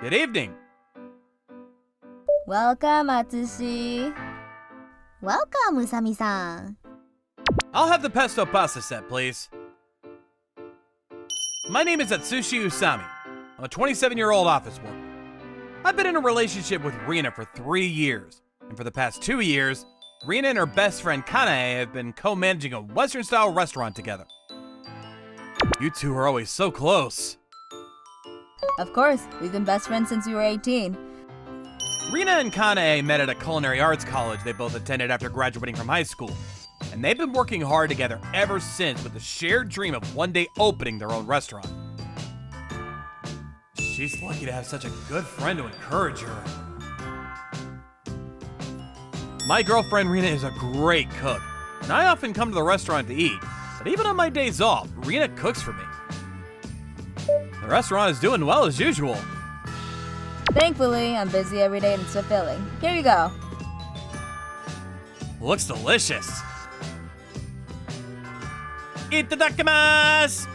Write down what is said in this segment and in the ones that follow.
Good evening. Welcome, Atsushi. Welcome, Usami-san. I'll have the pesto pasta set, please. My name is Atsushi Usami. I'm a 27-year-old office worker. I've been in a relationship with Rina for 3 years, and for the past 2 years, Rina and her best friend Kanae have been co-managing a Western-style restaurant together. You two are always so close. Of course, we've been best friends since we were 18. Rina and Kanae met at a culinary arts college they both attended after graduating from high school, and they've been working hard together ever since with the shared dream of one day opening their own restaurant. She's lucky to have such a good friend to encourage her. My girlfriend Rina is a great cook, and I often come to the restaurant to eat, but even on my days off, Rina cooks for me. The restaurant is doing well as usual. Thankfully, I'm busy every day and it's fulfilling. Here you go. Looks delicious. Itadakimasu!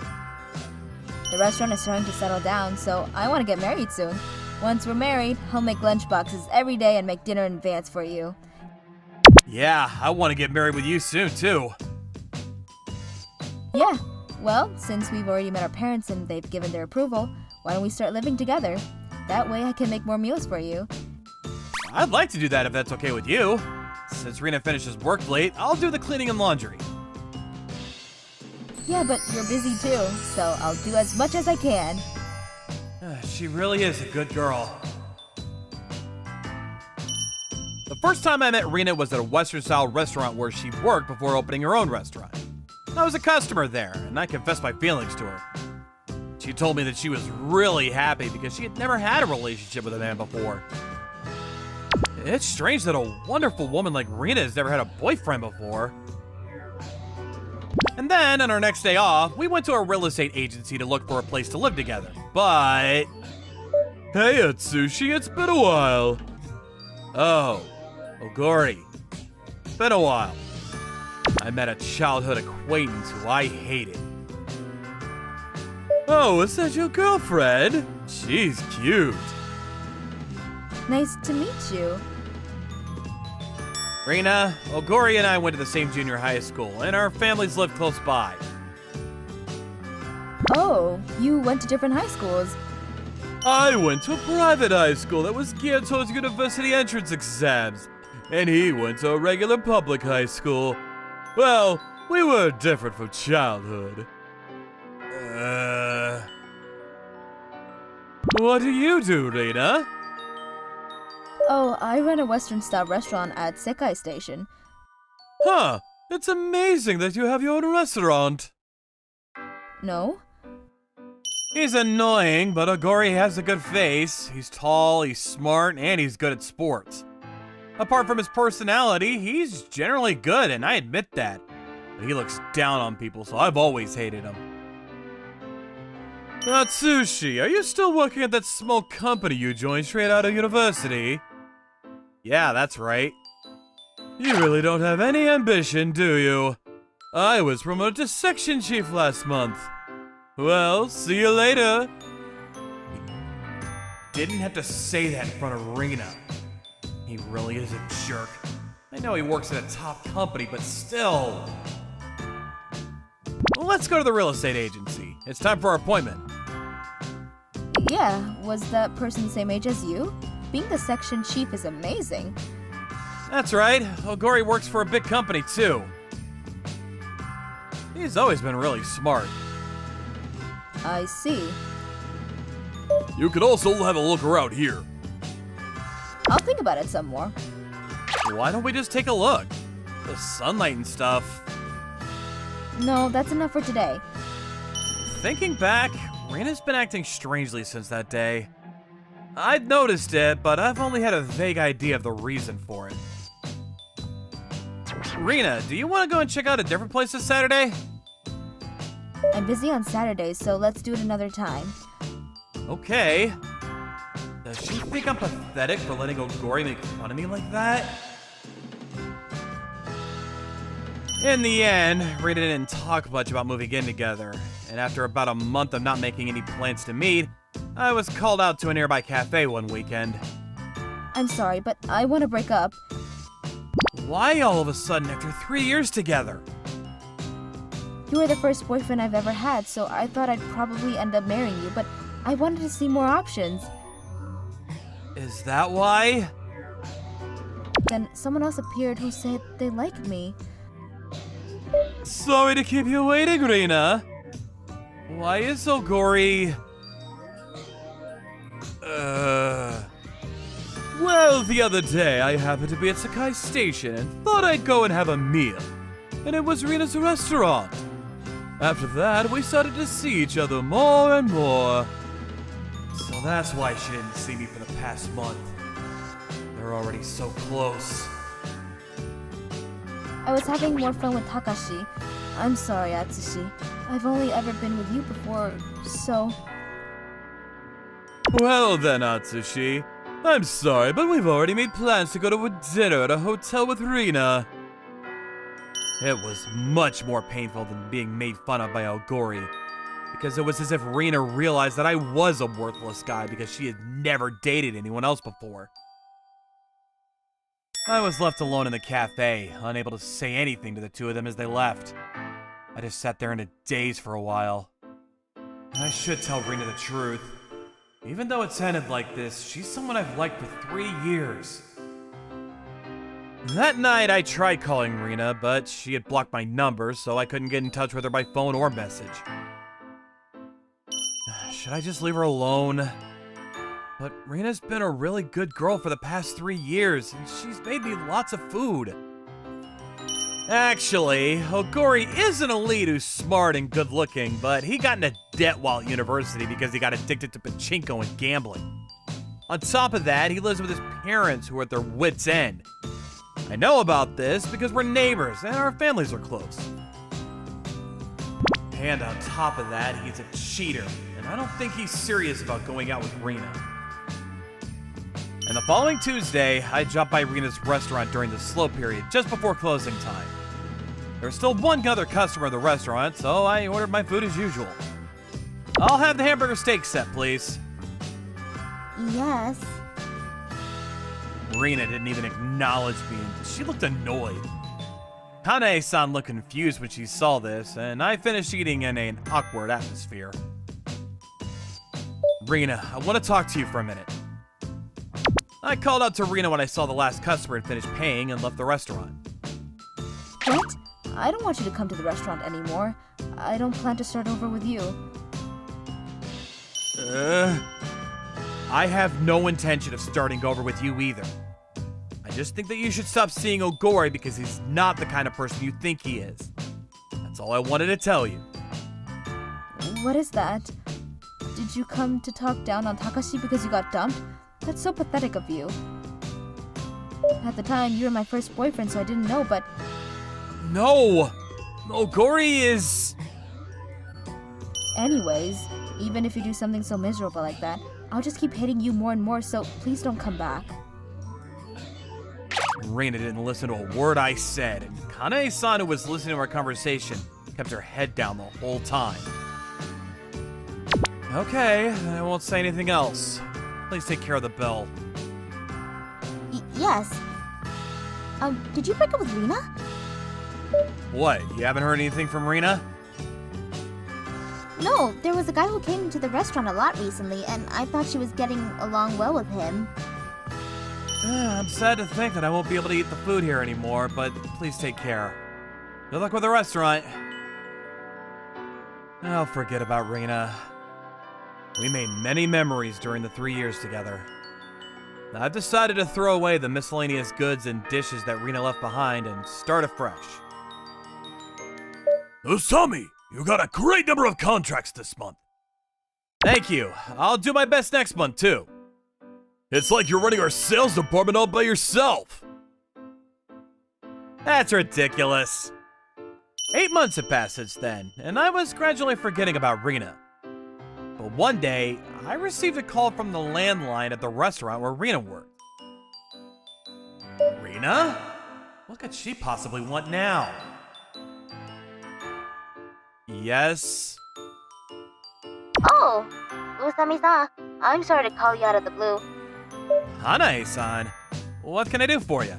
The restaurant is starting to settle down, so I want to get married soon. Once we're married, I'll make lunch boxes every day and make dinner in advance for you. Yeah, I want to get married with you soon, too. Yeah, well, since we've already met our parents and they've given their approval, why don't we start living together? That way I can make more meals for you. I'd like to do that if that's okay with you. Since Rina finishes work late, I'll do the cleaning and laundry. Yeah, but you're busy too, so I'll do as much as I can. She really is a good girl. The first time I met Rina was at a Western-style restaurant where she worked before opening her own restaurant. I was a customer there, and I confessed my feelings to her. She told me that she was really happy because she had never had a relationship with a man before. It's strange that a wonderful woman like Rina has never had a boyfriend before. And then, on our next day off, we went to a real estate agency to look for a place to live together. But... Hey, Atsushi, it's been a while. Oh, Ogori. It's been a while. I met a childhood acquaintance who I hated. Oh, is that your girlfriend? She's cute. Nice to meet you. Rina, Ogori and I went to the same junior high school, and our families lived close by. Oh, you went to different high schools. I went to a private high school that was geared towards university entrance exams, and he went to a regular public high school. Well, we were different from childhood. What do you do, Rina? Oh, I run a Western-style restaurant at Sekai Station. Huh, it's amazing that you have your own restaurant. No? He's annoying, but Ogori has a good face. He's tall, he's smart, and he's good at sports. Apart from his personality, he's generally good, and I admit that. But he looks down on people, so I've always hated him. Atsushi, are you still working at that small company you joined straight out of university? Yeah, that's right. You really don't have any ambition, do you? I was promoted to section chief last month. Well, see you later. He didn't have to say that in front of Rina. He really is a jerk. I know he works at a top company, but still. Well, let's go to the real estate agency. It's time for our appointment. Yeah, was that person the same age as you? Being the section chief is amazing. That's right. Ogori works for a big company, too. He's always been really smart. I see. You could also have a look around here. I'll think about it some more. Why don't we just take a look? The sunlight and stuff. No, that's enough for today. Thinking back, Rina's been acting strangely since that day. I'd noticed it, but I've only had a vague idea of the reason for it. Rina, do you want to go and check out a different place this Saturday? I'm busy on Saturdays, so let's do it another time. Okay. Does she think I'm pathetic for letting Ogori make fun of me like that? In the end, Rina didn't talk much about moving in together, and after about a month of not making any plans to meet, I was called out to a nearby cafe one weekend. I'm sorry, but I want to break up. Why all of a sudden after 3 years together? You were the first boyfriend I've ever had, so I thought I'd probably end up marrying you, but I wanted to see more options. Is that why? Then someone else appeared who said they liked me. Sorry to keep you waiting, Rina. Why is Ogori... Well, the other day I happened to be at Sekai Station and thought I'd go and have a meal. And it was Rina's restaurant. After that, we started to see each other more and more. So that's why she didn't see me for the past month. They're already so close. I was having more fun with Takashi. I'm sorry, Atsushi. I've only ever been with you before, so... Well then, Atsushi. I'm sorry, but we've already made plans to go to a dinner at a hotel with Rina. It was much more painful than being made fun of by Ogori, because it was as if Rina realized that I was a worthless guy because she had never dated anyone else before. I was left alone in the cafe, unable to say anything to the two of them as they left. I just sat there in a daze for a while. I should tell Rina the truth. Even though it's ended like this, she's someone I've liked for 3 years. That night, I tried calling Rina, but she had blocked my number, so I couldn't get in touch with her by phone or message. Should I just leave her alone? But Rina's been a really good girl for the past 3 years, and she's made me lots of food. Actually, Ogori is an elite who's smart and good looking, but he got into debt while at university because he got addicted to pachinko and gambling. On top of that, he lives with his parents who are at their wits' end. I know about this because we're neighbors and our families are close. And on top of that, he's a cheater, and I don't think he's serious about going out with Rina. And the following Tuesday, I dropped by Rina's restaurant during the slow period, just before closing time. There was still one other customer in the restaurant, so I ordered my food as usual. I'll have the hamburger steak set, please. Yes. Rina didn't even acknowledge me, and she looked annoyed. Kanae-san looked confused when she saw this, and I finished eating in an awkward atmosphere. Rina, I want to talk to you for a minute. I called out to Rina when I saw the last customer had finished paying and left the restaurant. What? I don't want you to come to the restaurant anymore. I don't plan to start over with you. I have no intention of starting over with you either. I just think that you should stop seeing Ogori because he's not the kind of person you think he is. That's all I wanted to tell you. What is that? Did you come to talk down on Takashi because you got dumped? That's so pathetic of you. At the time, you were my first boyfriend, so I didn't know, but... No! Ogori is... Anyways, even if you do something so miserable like that, I'll just keep hating you more and more, so please don't come back. Rina didn't listen to a word I said, and Kanae-san, who was listening to our conversation, kept her head down the whole time. Okay, I won't say anything else. Please take care of the bill. Yes. Did you break up with Rina? What, you haven't heard anything from Rina? No, there was a guy who came into the restaurant a lot recently, and I thought she was getting along well with him. I'm sad to think that I won't be able to eat the food here anymore, but please take care. Good luck with the restaurant. I'll forget about Rina. We made many memories during the 3 years together. I've decided to throw away the miscellaneous goods and dishes that Rina left behind and start afresh. Usami, you got a great number of contracts this month. Thank you. I'll do my best next month, too. It's like you're running our sales department all by yourself. That's ridiculous. 8 months had passed since then, and I was gradually forgetting about Rina. But one day, I received a call from the landline at the restaurant where Rina worked. Rina? What could she possibly want now? Yes? Oh, Usami-san, I'm sorry to call you out of the blue. Kanae-san, what can I do for you?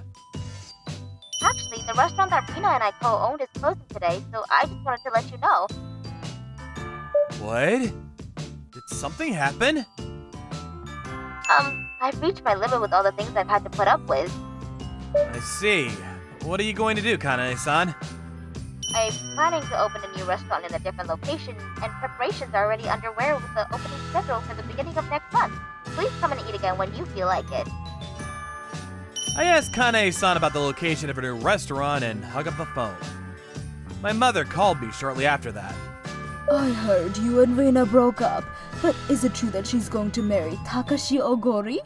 Actually, the restaurant that Rina and I co-owned is closing today, so I just wanted to let you know. What? Did something happen? I've reached my limit with all the things I've had to put up with. I see. What are you going to do, Kanae-san? I'm planning to open a new restaurant in a different location, and preparations are already underway with the opening schedule for the beginning of next month. Please come and eat again when you feel like it. I asked Kanae-san about the location of her new restaurant and hung up the phone. My mother called me shortly after that. I heard you and Rina broke up, but is it true that she's going to marry Takashi Ogori?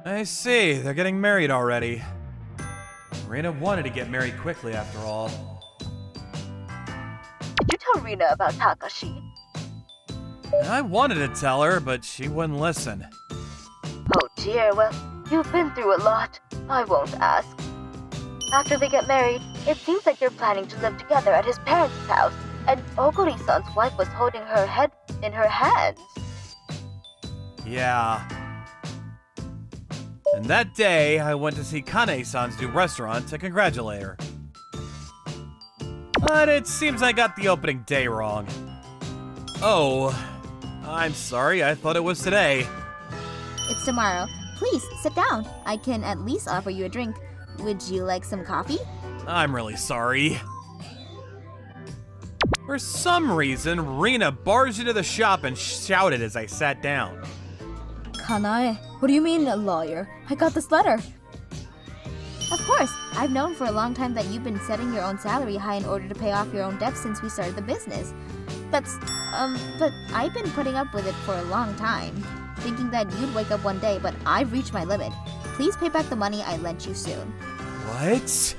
I see, they're getting married already. Rina wanted to get married quickly after all. Did you tell Rina about Takashi? I wanted to tell her, but she wouldn't listen. Oh dear, well, you've been through a lot. I won't ask. After they get married, it seems like they're planning to live together at his parents' house, and Oguri-san's wife was holding her head in her hands. Yeah. And that day, I went to see Kanae-san's new restaurant to congratulate her. But it seems I got the opening day wrong. Oh, I'm sorry, I thought it was today. It's tomorrow. Please, sit down. I can at least offer you a drink. Would you like some coffee? I'm really sorry. For some reason, Rina barged into the shop and shouted as I sat down. Kanae, what do you mean, a lawyer? I got this letter. Of course, I've known for a long time that you've been setting your own salary high in order to pay off your own debts since we started the business. But I've been putting up with it for a long time, thinking that you'd wake up one day, but I've reached my limit. Please pay back the money I lent you soon. What?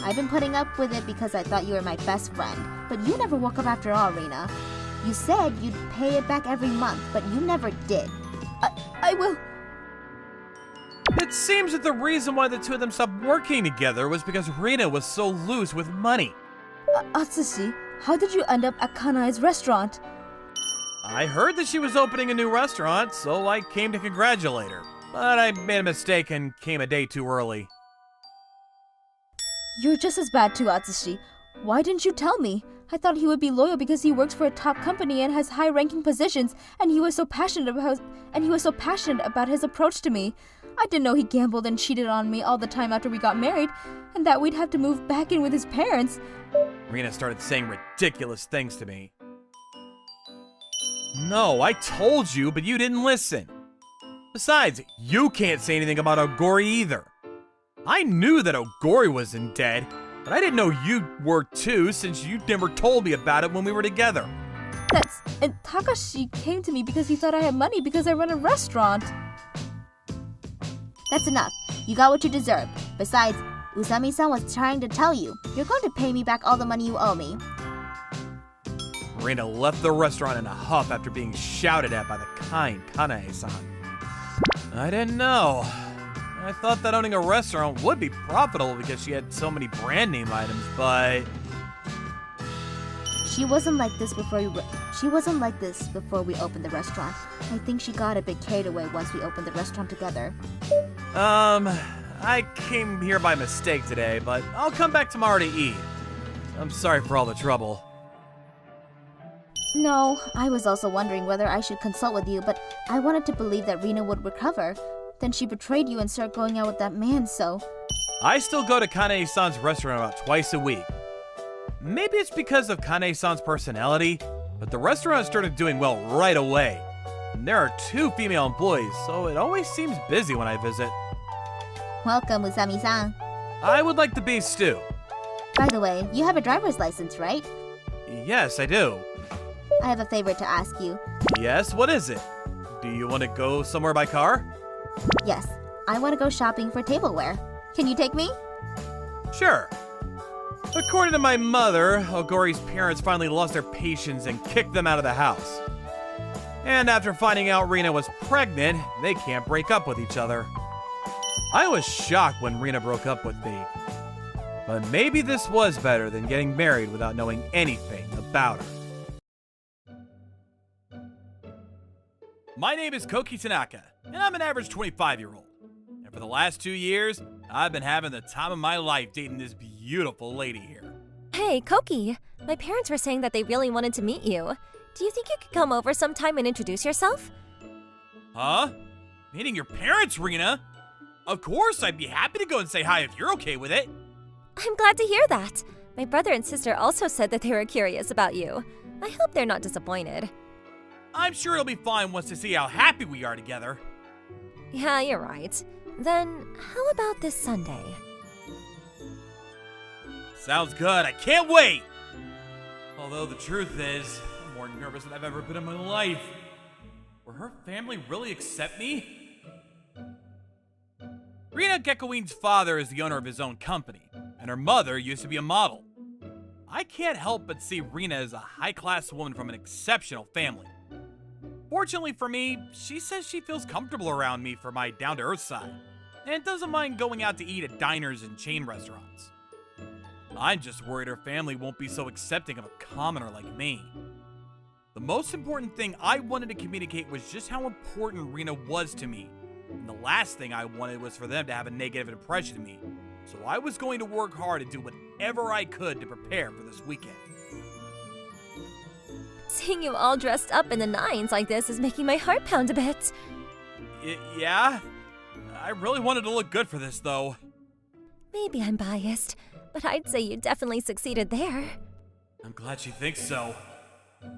I've been putting up with it because I thought you were my best friend, but you never woke up after all, Rina. You said you'd pay it back every month, but you never did. I will. It seems that the reason why the two of them stopped working together was because Rina was so loose with money. Atsushi, how did you end up at Kanae's restaurant? I heard that she was opening a new restaurant, so I came to congratulate her. But I made a mistake and came a day too early. You're just as bad too, Atsushi. Why didn't you tell me? I thought he would be loyal because he works for a top company and has high-ranking positions, and he was so passionate about his approach to me. I didn't know he gambled and cheated on me all the time after we got married, and that we'd have to move back in with his parents. Rina started saying ridiculous things to me. No, I told you, but you didn't listen. Besides, you can't say anything about Ogori either. I knew that Ogori wasn't dead, but I didn't know you were too since you never told me about it when we were together. And Takashi came to me because he thought I had money because I run a restaurant. That's enough. You got what you deserve. Besides, Usami-san was trying to tell you, you're going to pay me back all the money you owe me. Rina left the restaurant in a huff after being shouted at by the kind Kanae-san. I didn't know. I thought that owning a restaurant would be profitable because she had so many brand name items, but She wasn't like this before we opened the restaurant. I think she got a bit carried away once we opened the restaurant together. I came here by mistake today, but I'll come back tomorrow to eat. I'm sorry for all the trouble. No, I was also wondering whether I should consult with you, but I wanted to believe that Rina would recover. Then she betrayed you and started going out with that man, so... I still go to Kanae-san's restaurant about twice a week. Maybe it's because of Kanae-san's personality, but the restaurant started doing well right away. And there are 2 female employees, so it always seems busy when I visit. Welcome, Usami-san. I would like the beef stew. By the way, you have a driver's license, right? Yes, I do. I have a favor to ask you. Yes, what is it? Do you want to go somewhere by car? Yes, I want to go shopping for tableware. Can you take me? Sure. According to my mother, Ogori's parents finally lost their patience and kicked them out of the house. And after finding out Rina was pregnant, they can't break up with each other. I was shocked when Rina broke up with me. But maybe this was better than getting married without knowing anything about her. My name is Koki Tanaka, and I'm an average 25-year-old. And for the last 2 years, I've been having the time of my life dating this beautiful lady here. Hey, Koki. My parents were saying that they really wanted to meet you. Do you think you could come over sometime and introduce yourself? Huh? Meeting your parents, Rina? Of course, I'd be happy to go and say hi if you're okay with it. I'm glad to hear that. My brother and sister also said that they were curious about you. I hope they're not disappointed. I'm sure it'll be fine once they see how happy we are together. Yeah, you're right. Then, how about this Sunday? Sounds good. I can't wait! Although the truth is, I'm more nervous than I've ever been in my life. Will her family really accept me? Rina Gekkoin's father is the owner of his own company, and her mother used to be a model. I can't help but see Rina as a high-class woman from an exceptional family. Fortunately for me, she says she feels comfortable around me for my down-to-earth side, and doesn't mind going out to eat at diners and chain restaurants. I'm just worried her family won't be so accepting of a commoner like me. The most important thing I wanted to communicate was just how important Rina was to me, and the last thing I wanted was for them to have a negative impression of me, so I was going to work hard and do whatever I could to prepare for this weekend. Seeing you all dressed up in the nines like this is making my heart pound a bit. Yeah? I really wanted to look good for this, though. Maybe I'm biased, but I'd say you definitely succeeded there. I'm glad she thinks so.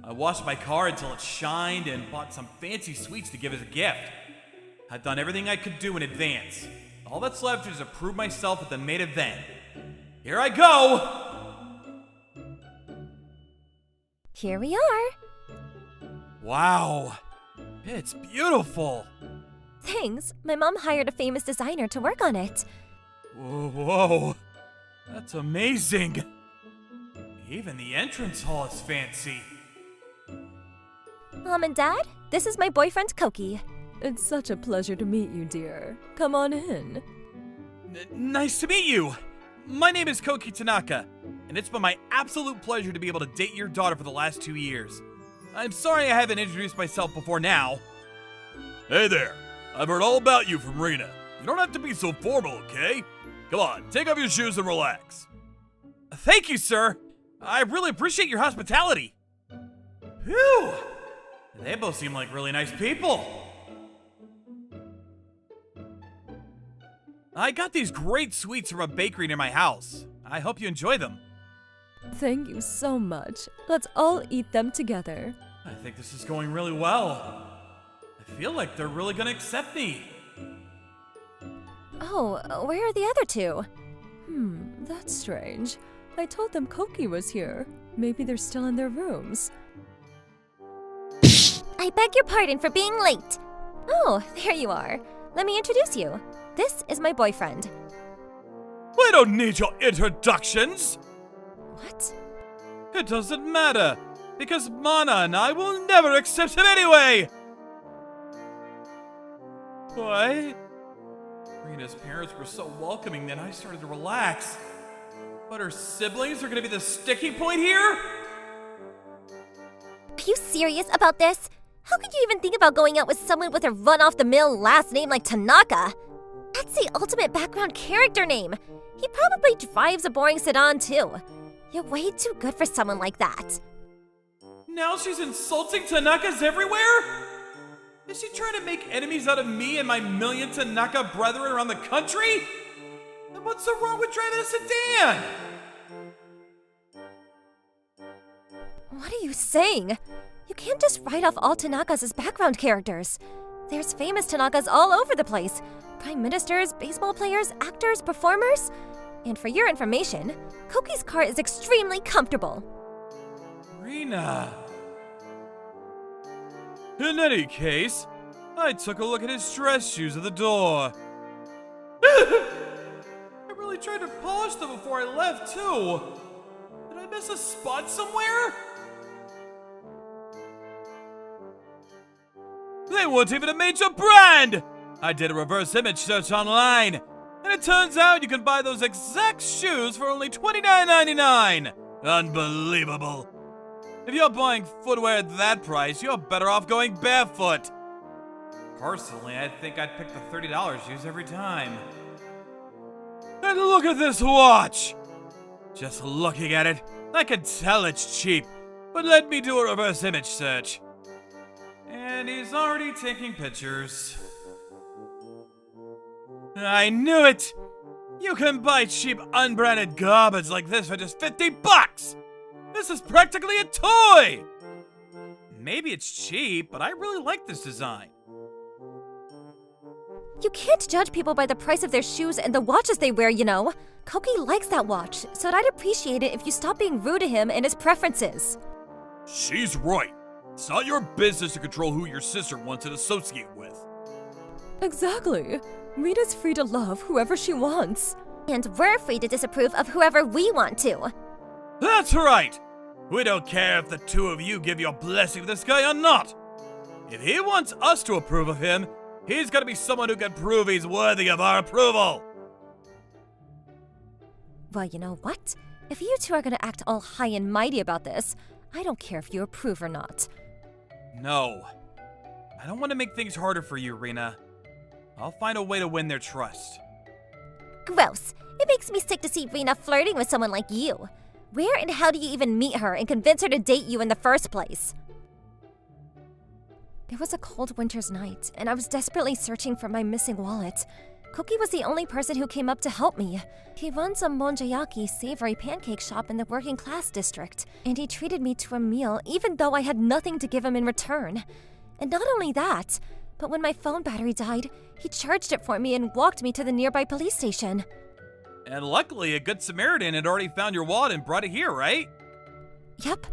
I washed my car until it shined and bought some fancy sweets to give as a gift. I've done everything I could do in advance. All that's left is to prove myself at the main event. Here I go! Here we are. Wow, it's beautiful. Thanks. My mom hired a famous designer to work on it. Whoa, that's amazing. Even the entrance hall is fancy. Mom and Dad, this is my boyfriend Koki. It's such a pleasure to meet you, dear. Come on in. Nice to meet you. My name is Koki Tanaka, and it's been my absolute pleasure to be able to date your daughter for the last 2 years. I'm sorry I haven't introduced myself before now. Hey there. I've heard all about you from Rina. You don't have to be so formal, okay? Come on, take off your shoes and relax. Thank you, sir. I really appreciate your hospitality. Phew. They both seem like really nice people. I got these great sweets from a bakery near my house. I hope you enjoy them. Thank you so much. Let's all eat them together. I think this is going really well. I feel like they're really gonna accept me. Oh, where are the other two? That's strange. I told them Koki was here. Maybe they're still in their rooms. I beg your pardon for being late. Oh, there you are. Let me introduce you. This is my boyfriend. We don't need your introductions. What? It doesn't matter, because Mana and I will never accept him anyway. What? Rina's parents were so welcoming that I started to relax. But her siblings are gonna be the sticking point here? Are you serious about this? How could you even think about going out with someone with a run-off-the-mill last name like Tanaka? That's the ultimate background character name. He probably drives a boring sedan too. You're way too good for someone like that. Now she's insulting Tanakas everywhere? Is she trying to make enemies out of me and my million Tanaka brethren around the country? And what's so wrong with driving a sedan? What are you saying? You can't just write off all Tanakas as background characters. There's famous Tanakas all over the place. Prime ministers, baseball players, actors, performers. And for your information, Koki's car is extremely comfortable. Rina. In any case, I took a look at his dress shoes at the door. I really tried to polish them before I left, too. Did I miss a spot somewhere? They weren't even a major brand! I did a reverse image search online, And it turns out you can buy those exact shoes for only $29.99. Unbelievable. If you're buying footwear at that price, you're better off going barefoot. Personally, I think I'd pick the $30 shoes every time. And look at this watch! Just looking at it, I can tell it's cheap, but let me do a reverse image search. And he's already taking pictures. I knew it! You can buy cheap unbranded garbage like this for just $50! This is practically a toy! Maybe it's cheap, but I really like this design. You can't judge people by the price of their shoes and the watches they wear, you know. Koki likes that watch, so I'd appreciate it if you stopped being rude to him and his preferences. She's right. It's not your business to control who your sister wants to associate with. Exactly. Rina's free to love whoever she wants. And we're free to disapprove of whoever we want to. That's right! We don't care if the two of you give your blessing to this guy or not. If he wants us to approve of him, he's gotta be someone who can prove he's worthy of our approval. Well, you know what? If you two are gonna act all high and mighty about this, I don't care if you approve or not. No. I don't want to make things harder for you, Rina. I'll find a way to win their trust. Gross. It makes me sick to see Rina flirting with someone like you. Where and how do you even meet her and convince her to date you in the first place? It was a cold winter's night, and I was desperately searching for my missing wallet. Koki was the only person who came up to help me. He runs a monjayaki savory pancake shop in the working class district, and he treated me to a meal even though I had nothing to give him in return. And not only that, but when my phone battery died, he charged it for me and walked me to the nearby police station. And luckily, a good Samaritan had already found your wallet and brought it here, right? Yep.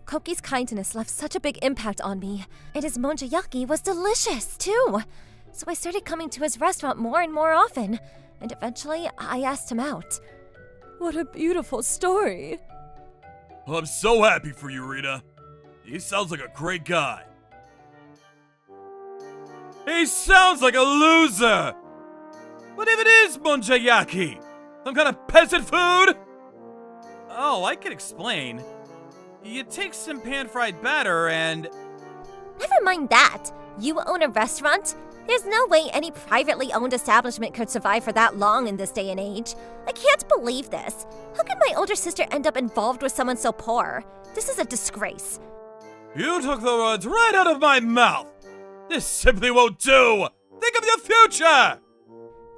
Koki's kindness left such a big impact on me, and his monjayaki was delicious, too. So I started coming to his restaurant more and more often, and eventually I asked him out. What a beautiful story. Well, I'm so happy for you, Rina. He sounds like a great guy. He sounds like a loser! What if it is monjayaki? Some kind of peasant food? Oh, I can explain. You take some pan-fried batter and... Never mind that. You own a restaurant? There's no way any privately owned establishment could survive for that long in this day and age. I can't believe this. How could my older sister end up involved with someone so poor? This is a disgrace. You took the words right out of my mouth! This simply won't do! Think of your future!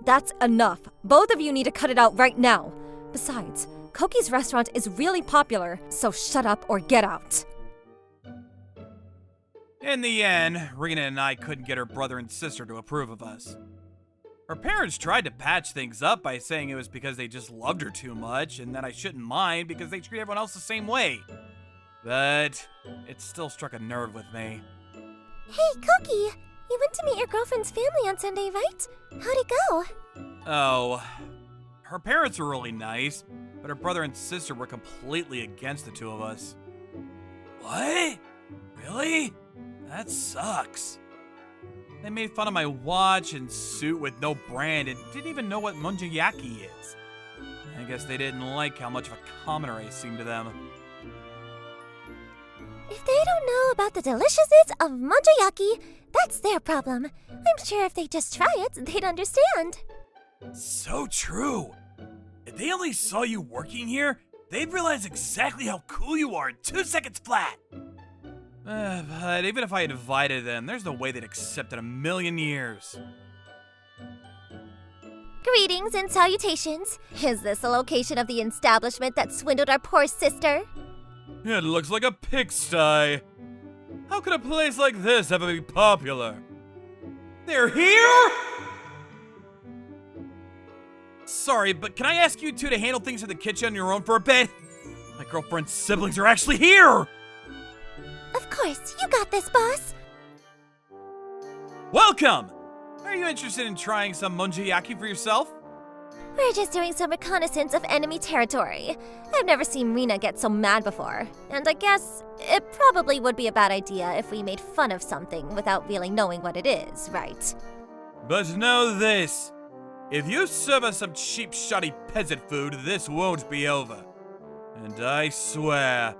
That's enough. Both of you need to cut it out right now. Besides, Koki's restaurant is really popular, so shut up or get out. In the end, Rina and I couldn't get her brother and sister to approve of us. Her parents tried to patch things up by saying it was because they just loved her too much and that I shouldn't mind because they treat everyone else the same way. But it still struck a nerve with me. Hey, Koki! You went to meet your girlfriend's family on Sunday, right? How'd it go? Oh, her parents were really nice, but her brother and sister were completely against the two of us. What? Really? That sucks. They made fun of my watch and suit with no brand and didn't even know what monjayaki is. I guess they didn't like how much of a commoner I seemed to them. If they don't know about the deliciousness of monjayaki, that's their problem. I'm sure if they just try it, they'd understand. So true. If they only saw you working here, they'd realize exactly how cool you are in 2 seconds flat. But even if I invited them, there's no way they'd accept it in a million years. Greetings and salutations. Is this the location of the establishment that swindled our poor sister? It looks like a pigsty. How could a place like this ever be popular? They're here? Sorry, but can I ask you two to handle things in the kitchen on your own for a bit? My girlfriend's siblings are actually here! Of course, you got this, boss. Welcome! Are you interested in trying some monjayaki for yourself? We're just doing some reconnaissance of enemy territory. I've never seen Rina get so mad before, and I guess it probably would be a bad idea if we made fun of something without really knowing what it is, right? But know this. If you serve us some cheap, shoddy peasant food, this won't be over. And I swear,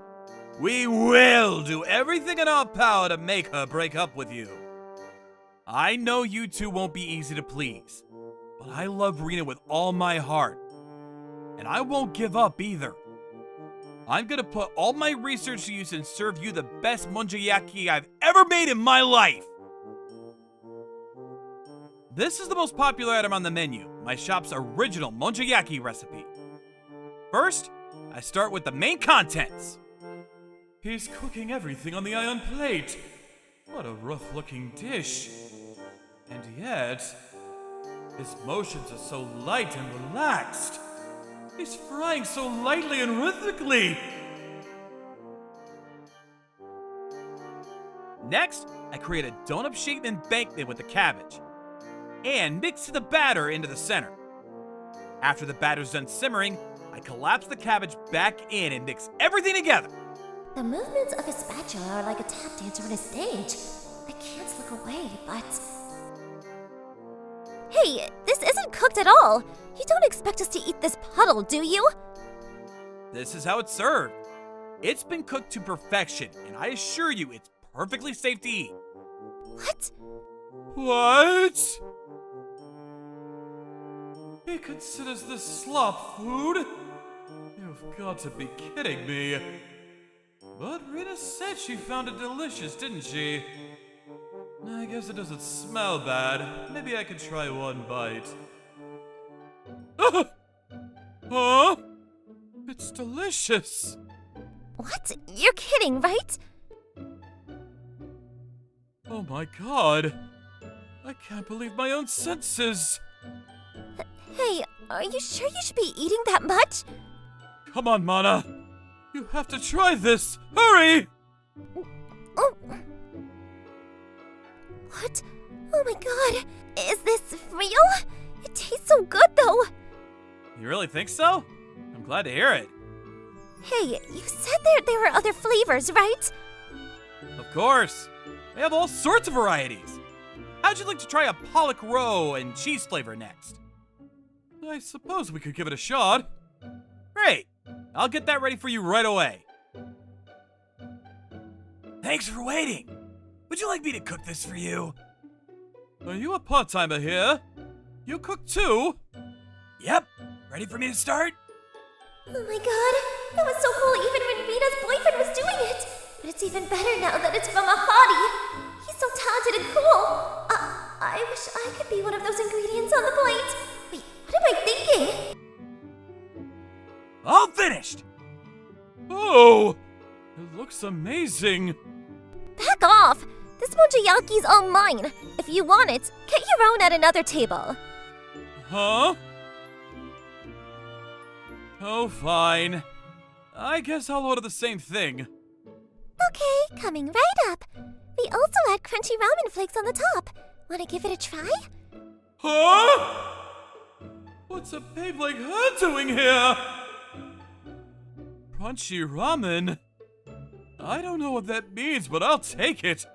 we will do everything in our power to make her break up with you. I know you two won't be easy to please, but I love Rina with all my heart. And I won't give up either. I'm gonna put all my research to use and serve you the best monjayaki I've ever made in my life. This is the most popular item on the menu, my shop's original monjayaki recipe. First, I start with the main contents. He's cooking everything on the iron plate. What a rough-looking dish. And yet, his motions are so light and relaxed. He's frying so lightly and rhythmically. Next, I create a donut-shaped embankment with the cabbage and mix the batter into the center. After the batter's done simmering, I collapse the cabbage back in and mix everything together. The movements of his spatula are like a tap dancer on a stage. I can't look away, but... Hey, this isn't cooked at all! You don't expect us to eat this puddle, do you? This is how it's served. It's been cooked to perfection, and I assure you it's perfectly safe to eat. What? What? He considers this slop food? You've got to be kidding me. But Rina said she found it delicious, didn't she? I guess it doesn't smell bad. Maybe I could try one bite. Huh? It's delicious. What? You're kidding, right? Oh my god. I can't believe my own senses. Hey, are you sure you should be eating that much? Come on, Mana. You have to try this. Hurry! Oh. What? Oh my god. Is this real? It tastes so good, though. You really think so? I'm glad to hear it. Hey, you said there were other flavors, right? Of course. They have all sorts of varieties. How'd you like to try a pollock roe and cheese flavor next? I suppose we could give it a shot. Great. I'll get that ready for you right away. Thanks for waiting. Would you like me to cook this for you? Are you a part-timer here? You cook too? Yep. Ready for me to start? Oh my god, that was so cool even when Rina's boyfriend was doing it. But it's even better now that it's from a hottie. He's so talented and cool. I wish I could be one of those ingredients on the plate. Wait, what am I thinking? All finished! Oh! It looks amazing! Back off! This monjayaki's all mine. If you want it, get your own at another table. Huh? Oh, fine. I guess I'll order the same thing. Okay, coming right up. We also add crunchy ramen flakes on the top. Wanna give it a try? Huh? What's a babe like her doing here? Crunchy ramen? I don't know what that means, but I'll take it.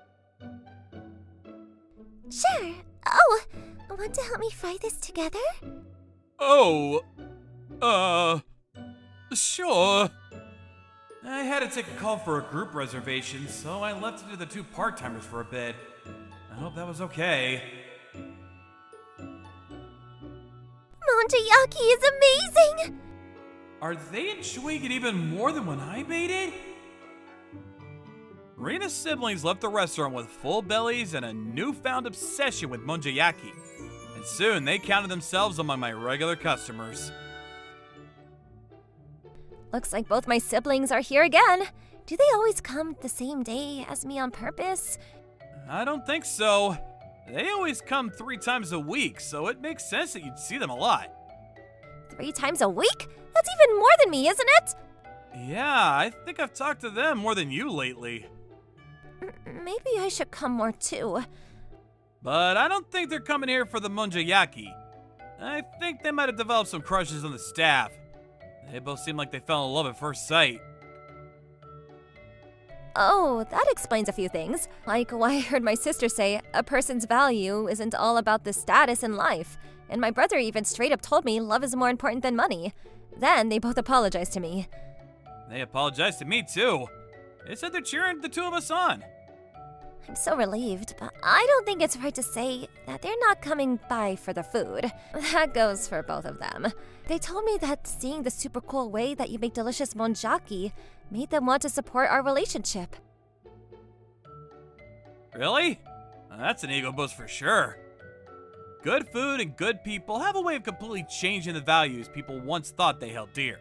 Sure. Oh, want to help me fry this together? Oh, sure. I had to take a call for a group reservation, so I left it to the two part-timers for a bit. I hope that was okay. Monjayaki is amazing! Are they enjoying it even more than when I made it? Rina's siblings left the restaurant with full bellies and a newfound obsession with monjayaki, and soon they counted themselves among my regular customers. Looks like both my siblings are here again. Do they always come the same day as me on purpose? I don't think so. They always come 3 times a week, so it makes sense that you'd see them a lot. 3 times a week? That's even more than me, isn't it? Yeah, I think I've talked to them more than you lately. Maybe I should come more too. But I don't think they're coming here for the monjayaki. I think they might have developed some crushes on the staff. They both seem like they fell in love at first sight. Oh, that explains a few things. Like why I heard my sister say a person's value isn't all about the status in life. And my brother even straight up told me love is more important than money. Then they both apologized to me. They apologized to me too. They said they're cheering the two of us on. I'm so relieved, but I don't think it's right to say that they're not coming by for the food. That goes for both of them. They told me that seeing the super cool way that you make delicious monjaki made them want to support our relationship. Really? That's an ego boost for sure. Good food and good people have a way of completely changing the values people once thought they held dear.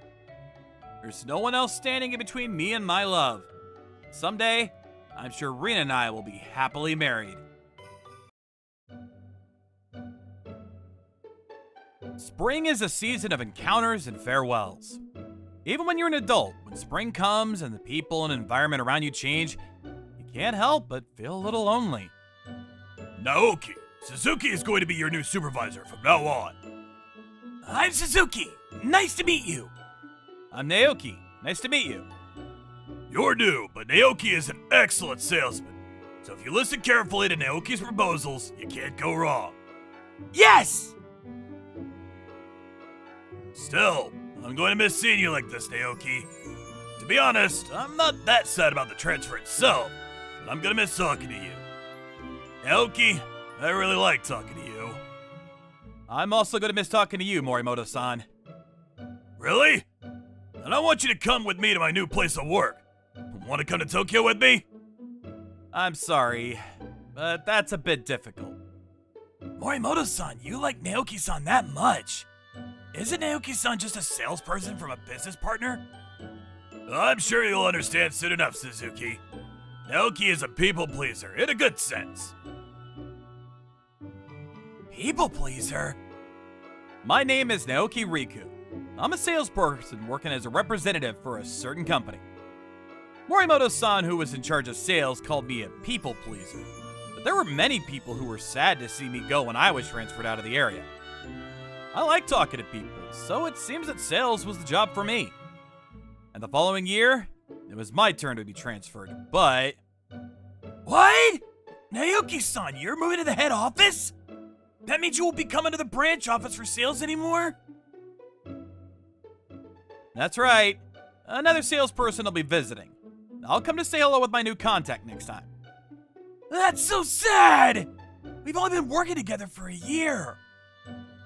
There's no one else standing in between me and my love. Someday, I'm sure Rina and I will be happily married. Spring is a season of encounters and farewells. Even when you're an adult, when spring comes and the people and environment around you change, you can't help but feel a little lonely. Naoki, Suzuki is going to be your new supervisor from now on. I'm Suzuki. Nice to meet you. I'm Naoki. Nice to meet you. You're new, but Naoki is an excellent salesman. So if you listen carefully to Naoki's proposals, you can't go wrong. Yes! Still, I'm going to miss seeing you like this, Naoki. To be honest, I'm not that sad about the transfer itself, but I'm going to miss talking to you. Naoki, I really like talking to you. I'm also going to miss talking to you, Morimoto-san. Really? And I want you to come with me to my new place of work. Want to come to Tokyo with me? I'm sorry, but that's a bit difficult. Morimoto-san, you like Naoki-san that much. Isn't Naoki-san just a salesperson from a business partner? I'm sure you'll understand soon enough, Suzuki. Naoki is a people pleaser, in a good sense. People pleaser? My name is Naoki Riku. I'm a salesperson working as a representative for a certain company. Morimoto-san, who was in charge of sales, called me a people pleaser. But there were many people who were sad to see me go when I was transferred out of the area. I like talking to people, so it seems that sales was the job for me. And the following year, it was my turn to be transferred, but... What? Naoki-san, you're moving to the head office? That means you won't be coming to the branch office for sales anymore? That's right. Another salesperson will be visiting. I'll come to say hello with my new contact next time. That's so sad! We've only been working together for a year.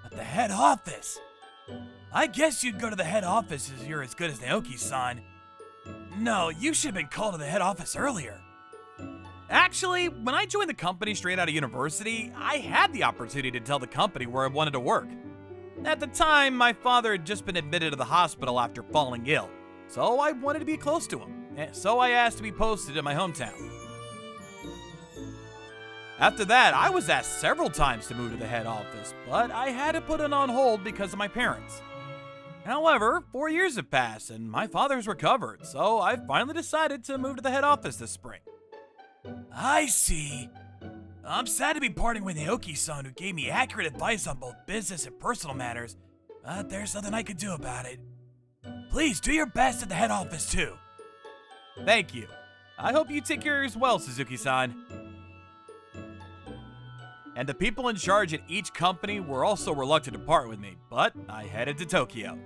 But the head office... I guess you'd go to the head office as you're as good as Naoki-san. No, you should have been called to the head office earlier. Actually, when I joined the company straight out of university, I had the opportunity to tell the company where I wanted to work. At the time, my father had just been admitted to the hospital after falling ill, so I wanted to be close to him, so I asked to be posted in my hometown. After that, I was asked several times to move to the head office, but I had to put it on hold because of my parents. However, 4 years have passed and my father's recovered, so I finally decided to move to the head office this spring. I see. I'm sad to be parting with Naoki-san, who gave me accurate advice on both business and personal matters, but there's nothing I can do about it. Please do your best at the head office too. Thank you. I hope you take care as well, Suzuki-san. And the people in charge at each company were also reluctant to part with me, but I headed to Tokyo.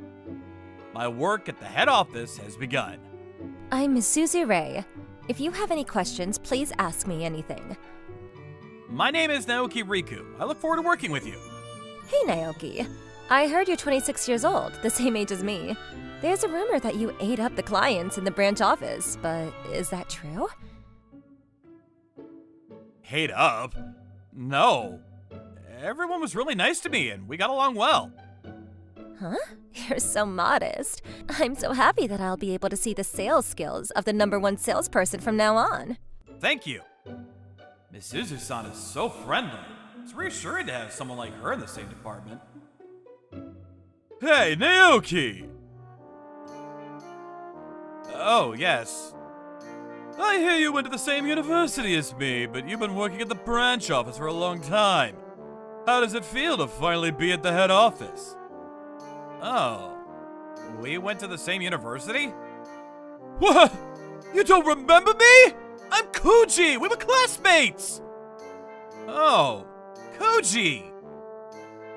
My work at the head office has begun. I'm Suzy Ray. If you have any questions, please ask me anything. My name is Naoki Riku. I look forward to working with you. Hey, Naoki. I heard you're 26 years old, the same age as me. There's a rumor that you ate up the clients in the branch office, but is that true? Hate up? No. Everyone was really nice to me and we got along well. Huh? You're so modest. I'm so happy that I'll be able to see the sales skills of the #1 salesperson from now on. Thank you. Miss Suzu-san is so friendly. It's reassuring to have someone like her in the same department. Hey, Naoki! Oh, yes. I hear you went to the same university as me, but you've been working at the branch office for a long time. How does it feel to finally be at the head office? Oh, we went to the same university? What? You don't remember me? I'm Kuji! We were classmates! Oh, Kuji!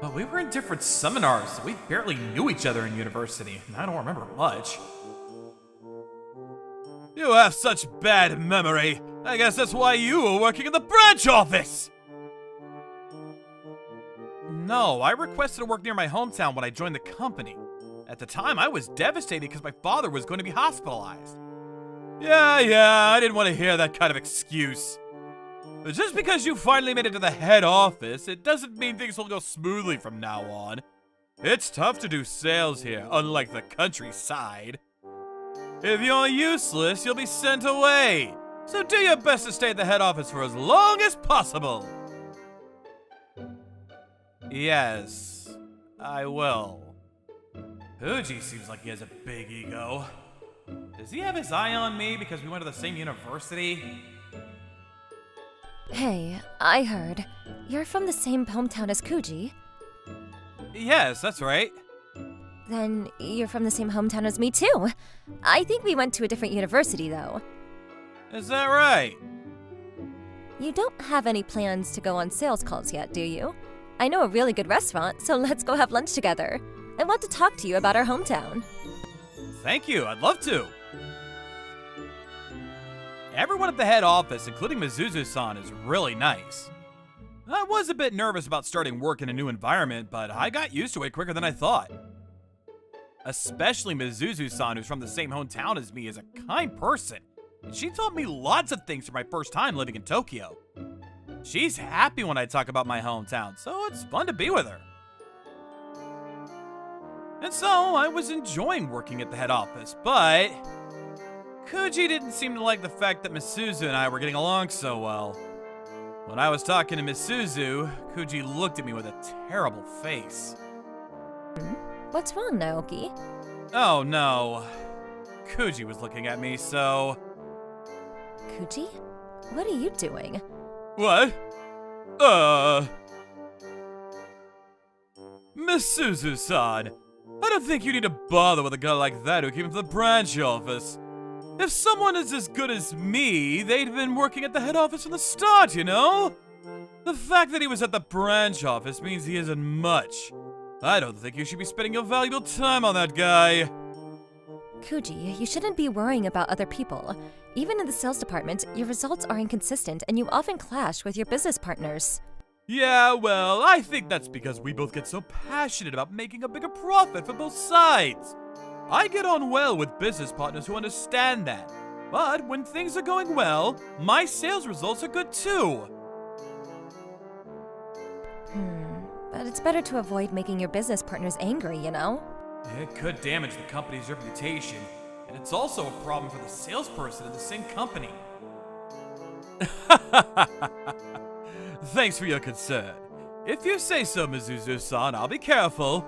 But we were in different seminars, so we barely knew each other in university, and I don't remember much. You have such bad memory. I guess that's why you were working in the branch office! No, I requested to work near my hometown when I joined the company. At the time, I was devastated because my father was going to be hospitalized. Yeah, I didn't want to hear that kind of excuse. But just because you finally made it to the head office, it doesn't mean things will go smoothly from now on. It's tough to do sales here, unlike the countryside. If you're useless, you'll be sent away. So do your best to stay at the head office for as long as possible. Yes, I will. Kuji seems like he has a big ego. Does he have his eye on me because we went to the same university? Hey, I heard. You're from the same hometown as Kuji? Yes, that's right. Then you're from the same hometown as me too. I think we went to a different university though. Is that right? You don't have any plans to go on sales calls yet, do you? I know a really good restaurant, so let's go have lunch together. I want to talk to you about our hometown. Thank you, I'd love to. Everyone at the head office, including Mizuzu-san, is really nice. I was a bit nervous about starting work in a new environment, but I got used to it quicker than I thought. Especially Mizuzu-san, who's from the same hometown as me, is a kind person, and she taught me lots of things for my first time living in Tokyo. She's happy when I talk about my hometown, so it's fun to be with her. And so, I was enjoying working at the head office, but Kuji didn't seem to like the fact that Misuzu and I were getting along so well. When I was talking to Misuzu, Kuji looked at me with a terrible face. What's wrong, Naoki? Oh no. Kuji was looking at me, so... Kuji? What are you doing? What? Misuzu-san, I don't think you need to bother with a guy like that who came from the branch office. If someone is as good as me, they'd been working at the head office from the start, you know? The fact that he was at the branch office means he isn't much. I don't think you should be spending your valuable time on that guy. Kuji, you shouldn't be worrying about other people. Even in the sales department, your results are inconsistent and you often clash with your business partners. Yeah, well, I think that's because we both get so passionate about making a bigger profit for both sides. I get on well with business partners who understand that. But when things are going well, my sales results are good too. But it's better to avoid making your business partners angry, you know? It could damage the company's reputation, and it's also a problem for the salesperson in the same company. Thanks for your concern. If you say so, Mizuzu-san, I'll be careful.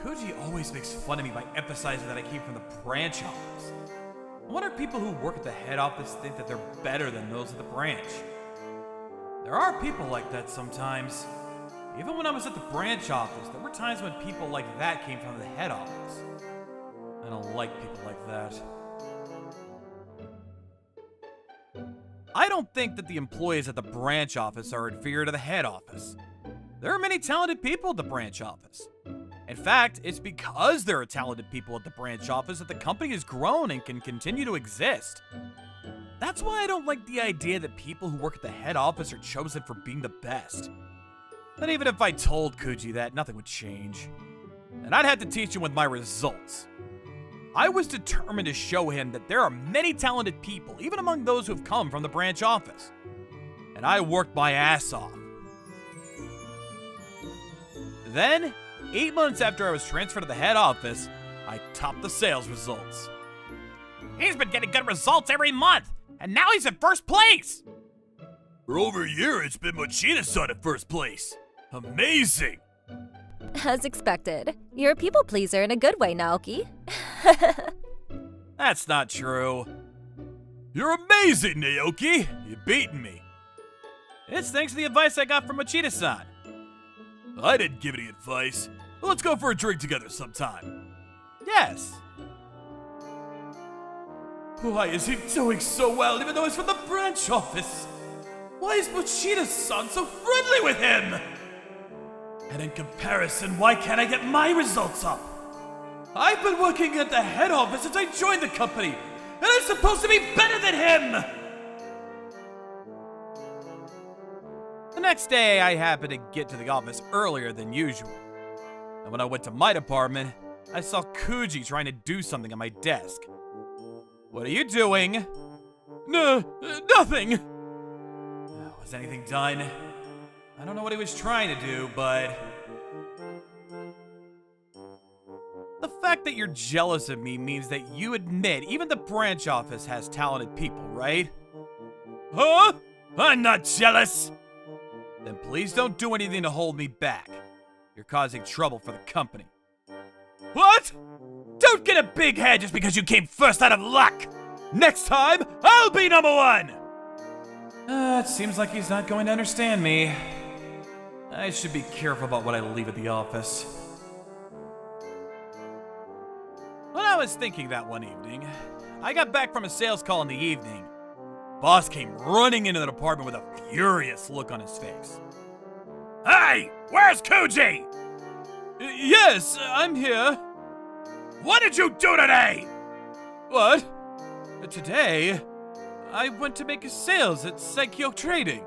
Kuji always makes fun of me by emphasizing that I came from the branch office. I wonder if people who work at the head office think that they're better than those at the branch. There are people like that sometimes. Even when I was at the branch office, there were times when people like that came from the head office. I don't like people like that. I don't think that the employees at the branch office are inferior to the head office. There are many talented people at the branch office. In fact, it's because there are talented people at the branch office that the company has grown and can continue to exist. That's why I don't like the idea that people who work at the head office are chosen for being the best. But even if I told Kuji that, nothing would change. And I'd have to teach him with my results. I was determined to show him that there are many talented people, even among those who have come from the branch office. And I worked my ass off. Then, 8 months after I was transferred to the head office, I topped the sales results. He's been getting good results every month, and now he's in first place! For over a year, it's been Mochita-san at first place. Amazing! As expected. You're a people pleaser in a good way, Naoki. That's not true. You're amazing, Naoki! You've beaten me. It's thanks to the advice I got from Mochita-san. I didn't give any advice. Well, let's go for a drink together sometime. Yes. Why is he doing so well even though he's from the branch office? Why is Mochida-san so friendly with him? And in comparison, why can't I get my results up? I've been working at the head office since I joined the company, and I'm supposed to be better than him! The next day, I happened to get to the office earlier than usual. And when I went to my department, I saw Kuji trying to do something on my desk. What are you doing? Nothing! Was anything done? I don't know what he was trying to do, but... The fact that you're jealous of me means that you admit even the branch office has talented people, right? Huh? I'm not jealous! Then please don't do anything to hold me back. You're causing trouble for the company. What? Don't get a big head just because you came first out of luck! Next time, I'll be number one! It seems like he's not going to understand me. I should be careful about what I leave at the office. When I was thinking that one evening, I got back from a sales call in the evening. Boss came running into the department with a furious look on his face. Hey, where's Kuji? Yes, I'm here. What did you do today? What? Today, I went to make sales at Sekai Trading.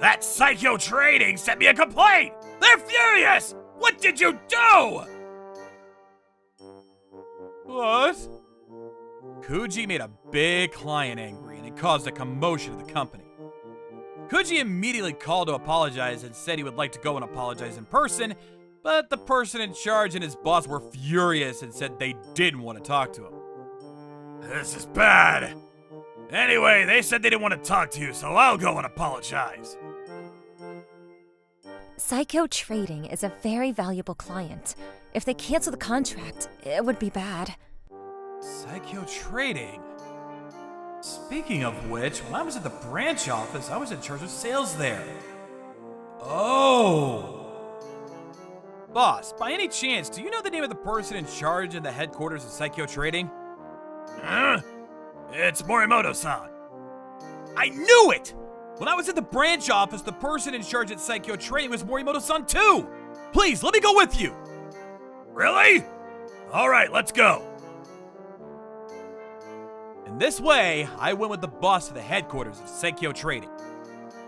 That Sekai Trading sent me a complaint! They're furious! What did you do? What? Kuji made a big client angry and it caused a commotion at the company. Kuji immediately called to apologize and said he would like to go and apologize in person, but the person in charge and his boss were furious and said they didn't want to talk to him. This is bad. Anyway, they said they didn't want to talk to you, so I'll go and apologize. Sekai Trading is a very valuable client. If they cancel the contract, it would be bad. Sekai Trading? Speaking of which, when I was at the branch office, I was in charge of sales there. Oh! Boss, by any chance, do you know the name of the person in charge in the headquarters of Sekai Trading? Huh? It's Morimoto-san. I knew it! When I was at the branch office, the person in charge at Sekai Trading was Morimoto-san too! Please, let me go with you! Really? Alright, let's go. In this way, I went with the boss to the headquarters of Sekai Trading.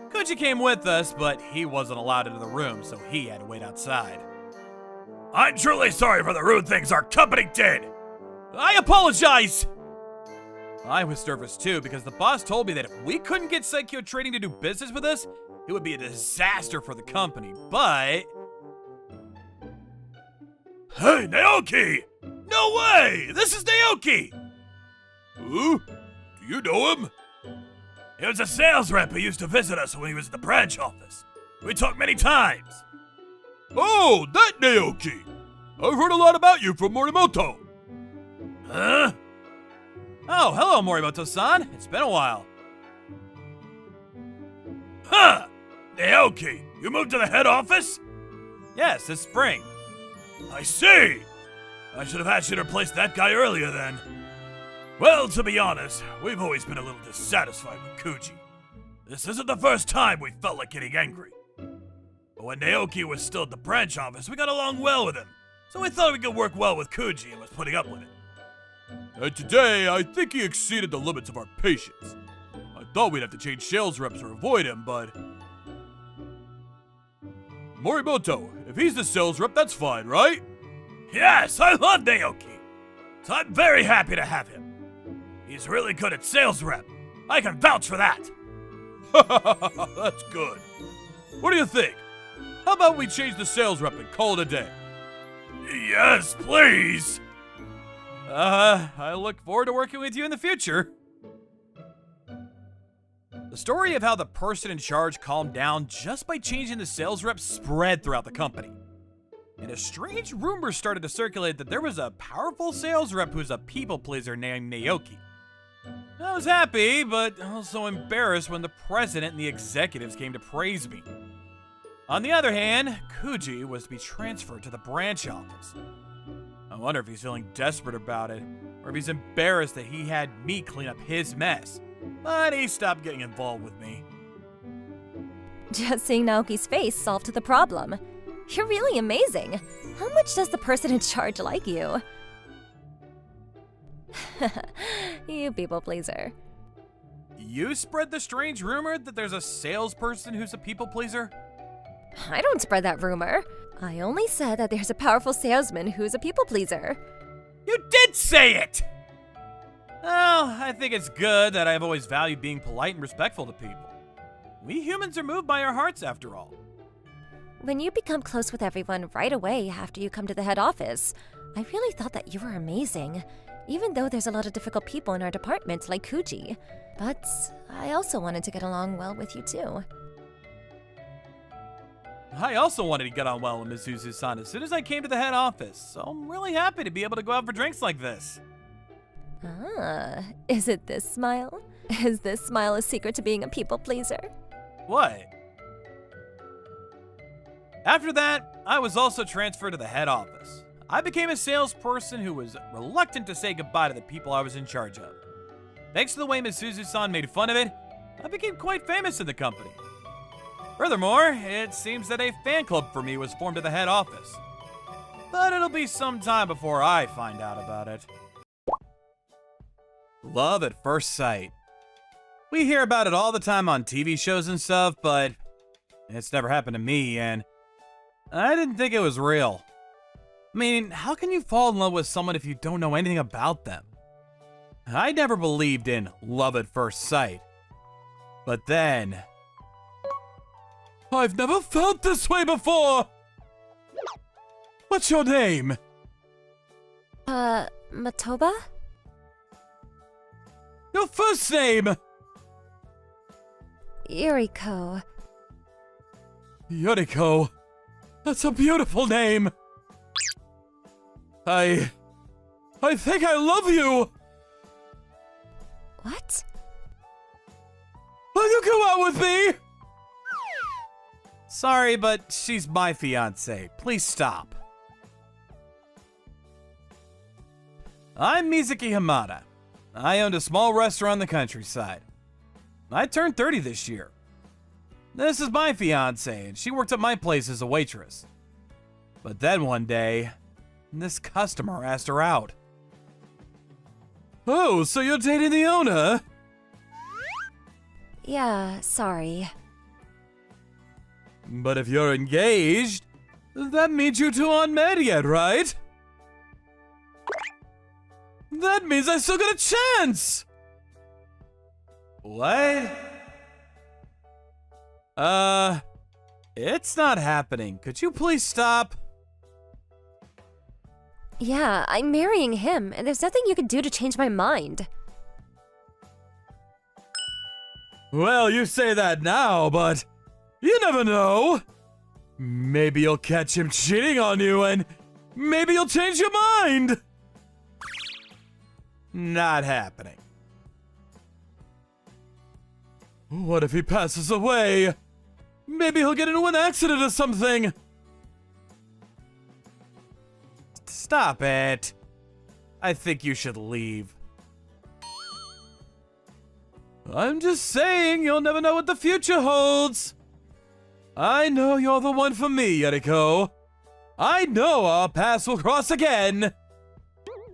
Kuji came with us, but he wasn't allowed into the room, so he had to wait outside. I'm truly sorry for the rude things our company did! I apologize! I was nervous too because the boss told me that if we couldn't get Sekai Trading to do business with us, it would be a disaster for the company, but... Hey, Naoki! No way! This is Naoki! Who? Do you know him? He was a sales rep who used to visit us when he was at the branch office. We talked many times. Oh, that Naoki! I've heard a lot about you from Morimoto. Huh? Oh, hello, Morimoto-san. It's been a while. Huh! Naoki, you moved to the head office? Yes, this spring. I see! I should have asked you to replace that guy earlier then. Well, to be honest, we've always been a little dissatisfied with Kuji. This isn't the first time we felt like getting angry. But when Naoki was still at the branch office, we got along well with him. So we thought we could work well with Kuji and was putting up with it. And today, I think he exceeded the limits of our patience. I thought we'd have to change sales reps or avoid him, but... Morimoto, if he's the sales rep, that's fine, right? Yes, I love Naoki. So I'm very happy to have him. He's really good at sales rep. I can vouch for that. That's good. What do you think? How about we change the sales rep and call it a day? Yes, please. I look forward to working with you in the future. The story of how the person in charge calmed down just by changing the sales rep spread throughout the company. And a strange rumor started to circulate that there was a powerful sales rep who's a people pleaser named Naoki. I was happy, but also embarrassed when the president and the executives came to praise me. On the other hand, Kuji was to be transferred to the branch office. I wonder if he's feeling desperate about it. or if he's embarrassed that he had me clean up his mess. But he stopped getting involved with me. Just seeing Naoki's face solved the problem. You're really amazing. How much does the person in charge like you? You people pleaser. You spread the strange rumor that there's a salesperson who's a people pleaser? I don't spread that rumor. I only said that there's a powerful salesman who's a people pleaser. You did say it! Well, I think it's good that I've always valued being polite and respectful to people. We humans are moved by our hearts, after all. When you become close with everyone right away after you come to the head office, I really thought that you were amazing, even though there's a lot of difficult people in our department like Kuji. But I also wanted to get along well with you too. I also wanted to get on well with Mizuzu-san as soon as I came to the head office, so I'm really happy to be able to go out for drinks like this. Ah, is it this smile? Is this smile a secret to being a people pleaser? What? After that, I was also transferred to the head office. I became a salesperson who was reluctant to say goodbye to the people I was in charge of. Thanks to the way Mizuzu-san made fun of it, I became quite famous in the company. Furthermore, it seems that a fan club for me was formed at the head office. But it'll be some time before I find out about it. Love at first sight. We hear about it all the time on TV shows and stuff, but it's never happened to me, and I didn't think it was real. I mean, how can you fall in love with someone if you don't know anything about them? I never believed in love at first sight. But then, I've never felt this way before! What's your name? Matoba? Your first name! Yuriko. Yuriko. That's a beautiful name. I think I love you! What? Will you go out with me? Sorry, but she's my fiancé. Please stop. I'm Mizuki Hamada. I owned a small restaurant in the countryside. I turned 30 this year. This is my fiancé, and she worked at my place as a waitress. But then one day, this customer asked her out. Oh, so you're dating the owner? Yeah, sorry. But if you're engaged, that means you two aren't married yet, right? That means I still got a chance! What? It's not happening. Could you please stop? Yeah, I'm marrying him, and there's nothing you can do to change my mind. Well, you say that now, but you never know. Maybe you'll catch him cheating on you, and maybe you'll change your mind. Not happening. What if he passes away? Maybe he'll get into an accident or something. Stop it. I think you should leave. I'm just saying, you'll never know what the future holds. I know you're the one for me, Yuriko. I know our paths will cross again.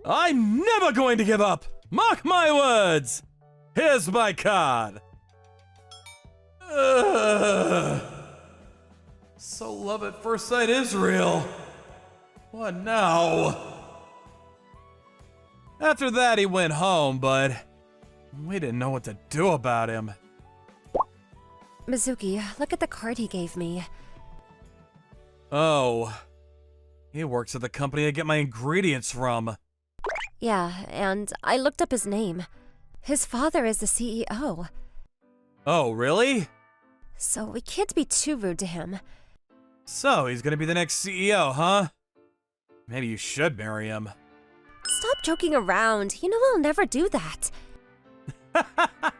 I'm never going to give up. Mark my words. Here's my card. So love at first sight is real. What now? After that, he went home, but we didn't know what to do about him. Mizuki, look at the card he gave me. Oh. He works at the company I get my ingredients from. Yeah, and I looked up his name. His father is the CEO. Oh, really? So we can't be too rude to him. So he's gonna be the next CEO, huh? Maybe you should marry him. Stop joking around. You know I'll never do that.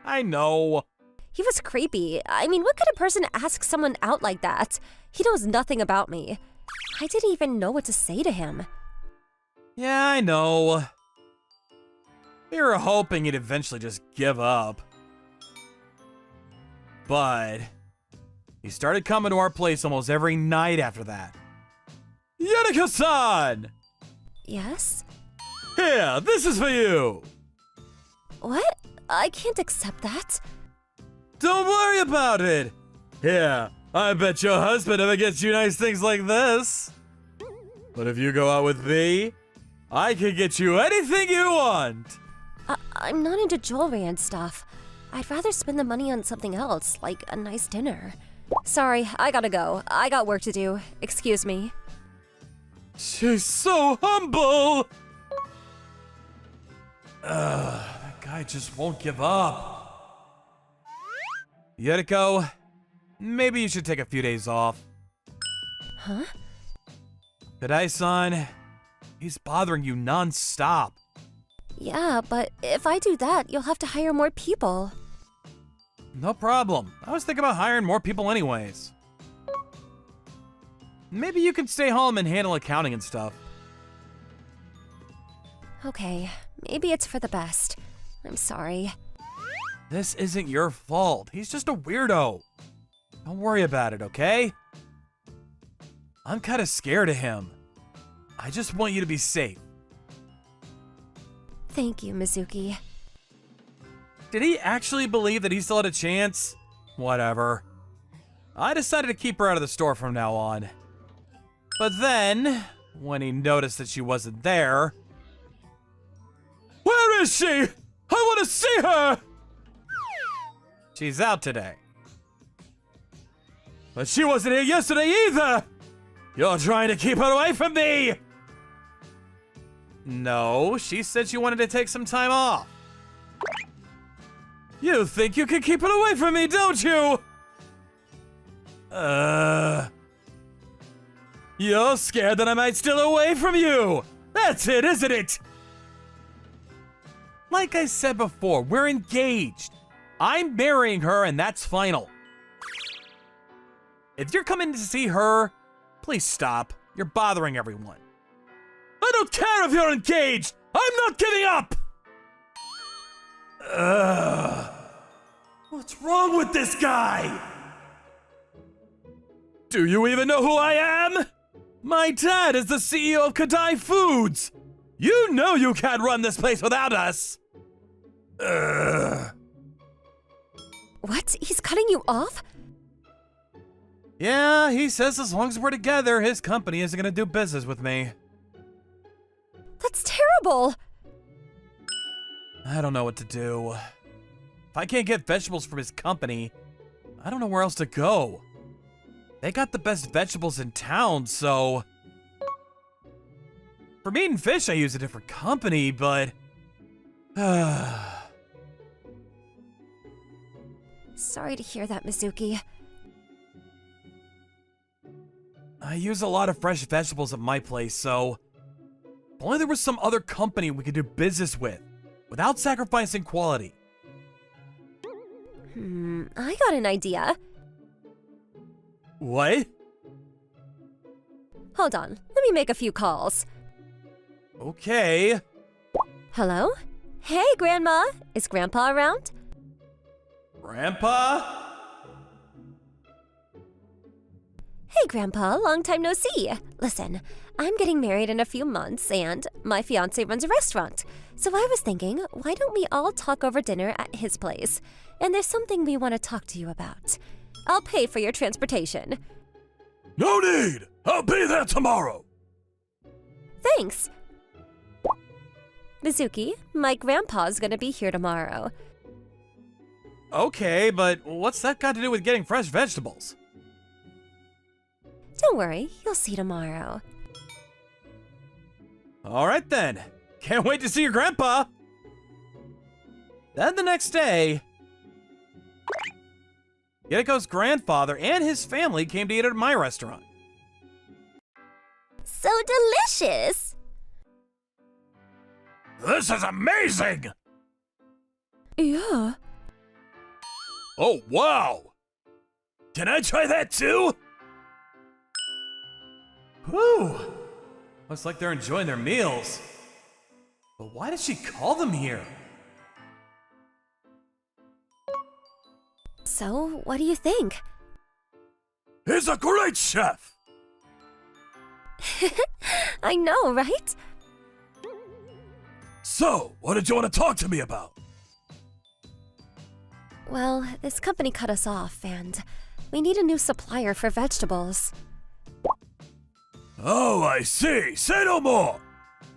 I know. He was creepy. I mean, what could a person ask someone out like that? He knows nothing about me. I didn't even know what to say to him. Yeah, I know. We were hoping he'd eventually just give up. But he started coming to our place almost every night after that. Yaniko-san! Yes? Here, this is for you! What? I can't accept that. Don't worry about it! Here, I bet your husband never gets you nice things like this. But if you go out with me, I can get you anything you want! I'm not into jewelry and stuff. I'd rather spend the money on something else, like a nice dinner. Sorry, I gotta go. I got work to do. Excuse me. She's so humble! That guy just won't give up. Yuriko, maybe you should take a few days off. Huh? Kanae-san, he's bothering you non-stop. Yeah, but if I do that, you'll have to hire more people. No problem. I was thinking about hiring more people anyways. Maybe you can stay home and handle accounting and stuff. Okay, maybe it's for the best. I'm sorry. This isn't your fault. He's just a weirdo. Don't worry about it, okay? I'm kind of scared of him. I just want you to be safe. Thank you, Mizuki. Did he actually believe that he still had a chance? Whatever. I decided to keep her out of the store from now on. But then, when he noticed that she wasn't there... Where is she? I want to see her! She's out today. But she wasn't here yesterday either! You're trying to keep her away from me! No, she said she wanted to take some time off. You think you can keep it away from me, don't you? You're scared that I might steal away from you. That's it, isn't it? Like I said before, we're engaged. I'm marrying her and that's final. If you're coming to see her, please stop. You're bothering everyone. I don't care if you're engaged! I'm not giving up! What's wrong with this guy? Do you even know who I am? My dad is the CEO of Kanae Foods! You know you can't run this place without us! What? He's cutting you off? Yeah, he says as long as we're together, his company isn't gonna do business with me. That's terrible! I don't know what to do. If I can't get vegetables from his company, I don't know where else to go. They got the best vegetables in town, so... For meat and fish, I use a different company, but... Sorry to hear that, Mizuki. I use a lot of fresh vegetables at my place, so... If only there was some other company we could do business with, without sacrificing quality. I got an idea. What? Hold on, let me make a few calls. Okay. Hello? Hey, Grandma! Is Grandpa around? Grandpa? Hey, Grandpa, long time no see. Listen, I'm getting married in a few months, and my fiancé runs a restaurant. So I was thinking, why don't we all talk over dinner at his place? And there's something we want to talk to you about. I'll pay for your transportation. No need! I'll be there tomorrow! Thanks! Mizuki, my grandpa's gonna be here tomorrow. Okay, but what's that got to do with getting fresh vegetables? Don't worry, you'll see tomorrow. Alright then. Can't wait to see your grandpa! Then the next day... Yuriko's grandfather and his family came to eat at my restaurant. So delicious! This is amazing! Yeah. Oh, wow! Can I try that too? Whew! Looks like they're enjoying their meals. But why did she call them here? So, what do you think? He's a great chef! I know, right? So, what did you want to talk to me about? Well, this company cut us off, and we need a new supplier for vegetables. Oh, I see. Say no more.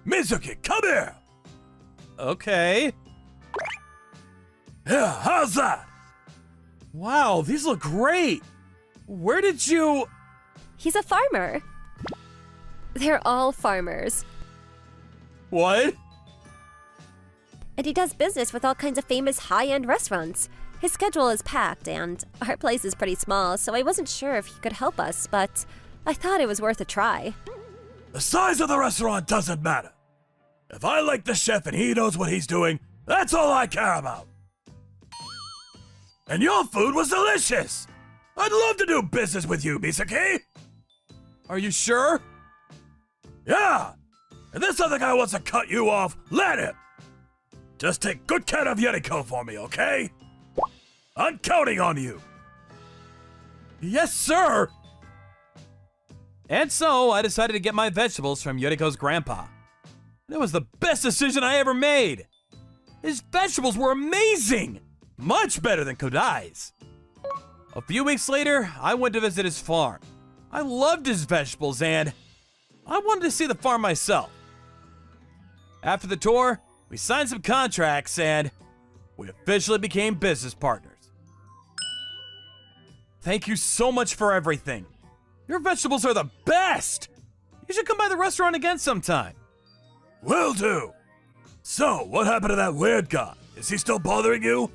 Mizuki, come here. Okay. Yeah, how's that? Wow, these look great. Where did you... He's a farmer. They're all farmers. What? And he does business with all kinds of famous high-end restaurants. His schedule is packed, and our place is pretty small, so I wasn't sure if he could help us, but I thought it was worth a try. The size of the restaurant doesn't matter. If I like the chef and he knows what he's doing, that's all I care about. And your food was delicious. I'd love to do business with you, Mizuki. Are you sure? Yeah. If this other guy wants to cut you off, let him. Just take good care of Yoriko for me, okay? I'm counting on you. Yes, sir! And so, I decided to get my vegetables from Yoriko's grandpa. It was the best decision I ever made! His vegetables were amazing! Much better than Kodai's. A few weeks later, I went to visit his farm. I loved his vegetables and I wanted to see the farm myself. After the tour, we signed some contracts and we officially became business partners. Thank you so much for everything. Your vegetables are the best! You should come by the restaurant again sometime. Will do. So, what happened to that weird guy? Is he still bothering you?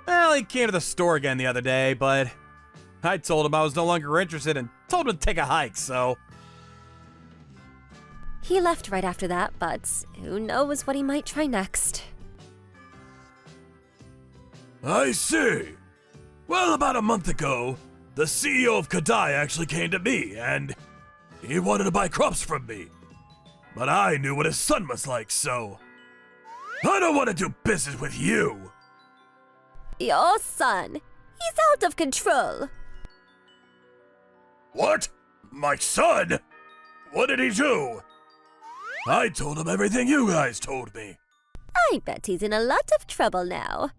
Well, he came to the store again the other day, but I told him I was no longer interested and told him to take a hike, so... He left right after that, but who knows what he might try next. I see. Well, about a month ago, the CEO of Kanae actually came to me, and he wanted to buy crops from me. But I knew what his son was like, so... I don't want to do business with you. Your son, he's out of control. What? My son? What did he do? I told him everything you guys told me. I bet he's in a lot of trouble now.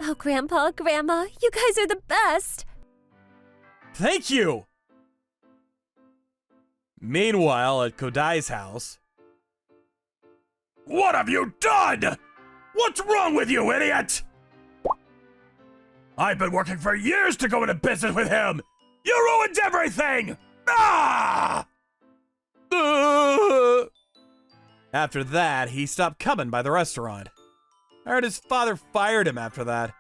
Oh, Grandpa, Grandma, you guys are the best! Thank you! Meanwhile, at Kodai's house... What have you done? What's wrong with you, idiot? I've been working for years to go into business with him! You ruined everything! Ah! After that, he stopped coming by the restaurant. I heard his father fired him after that.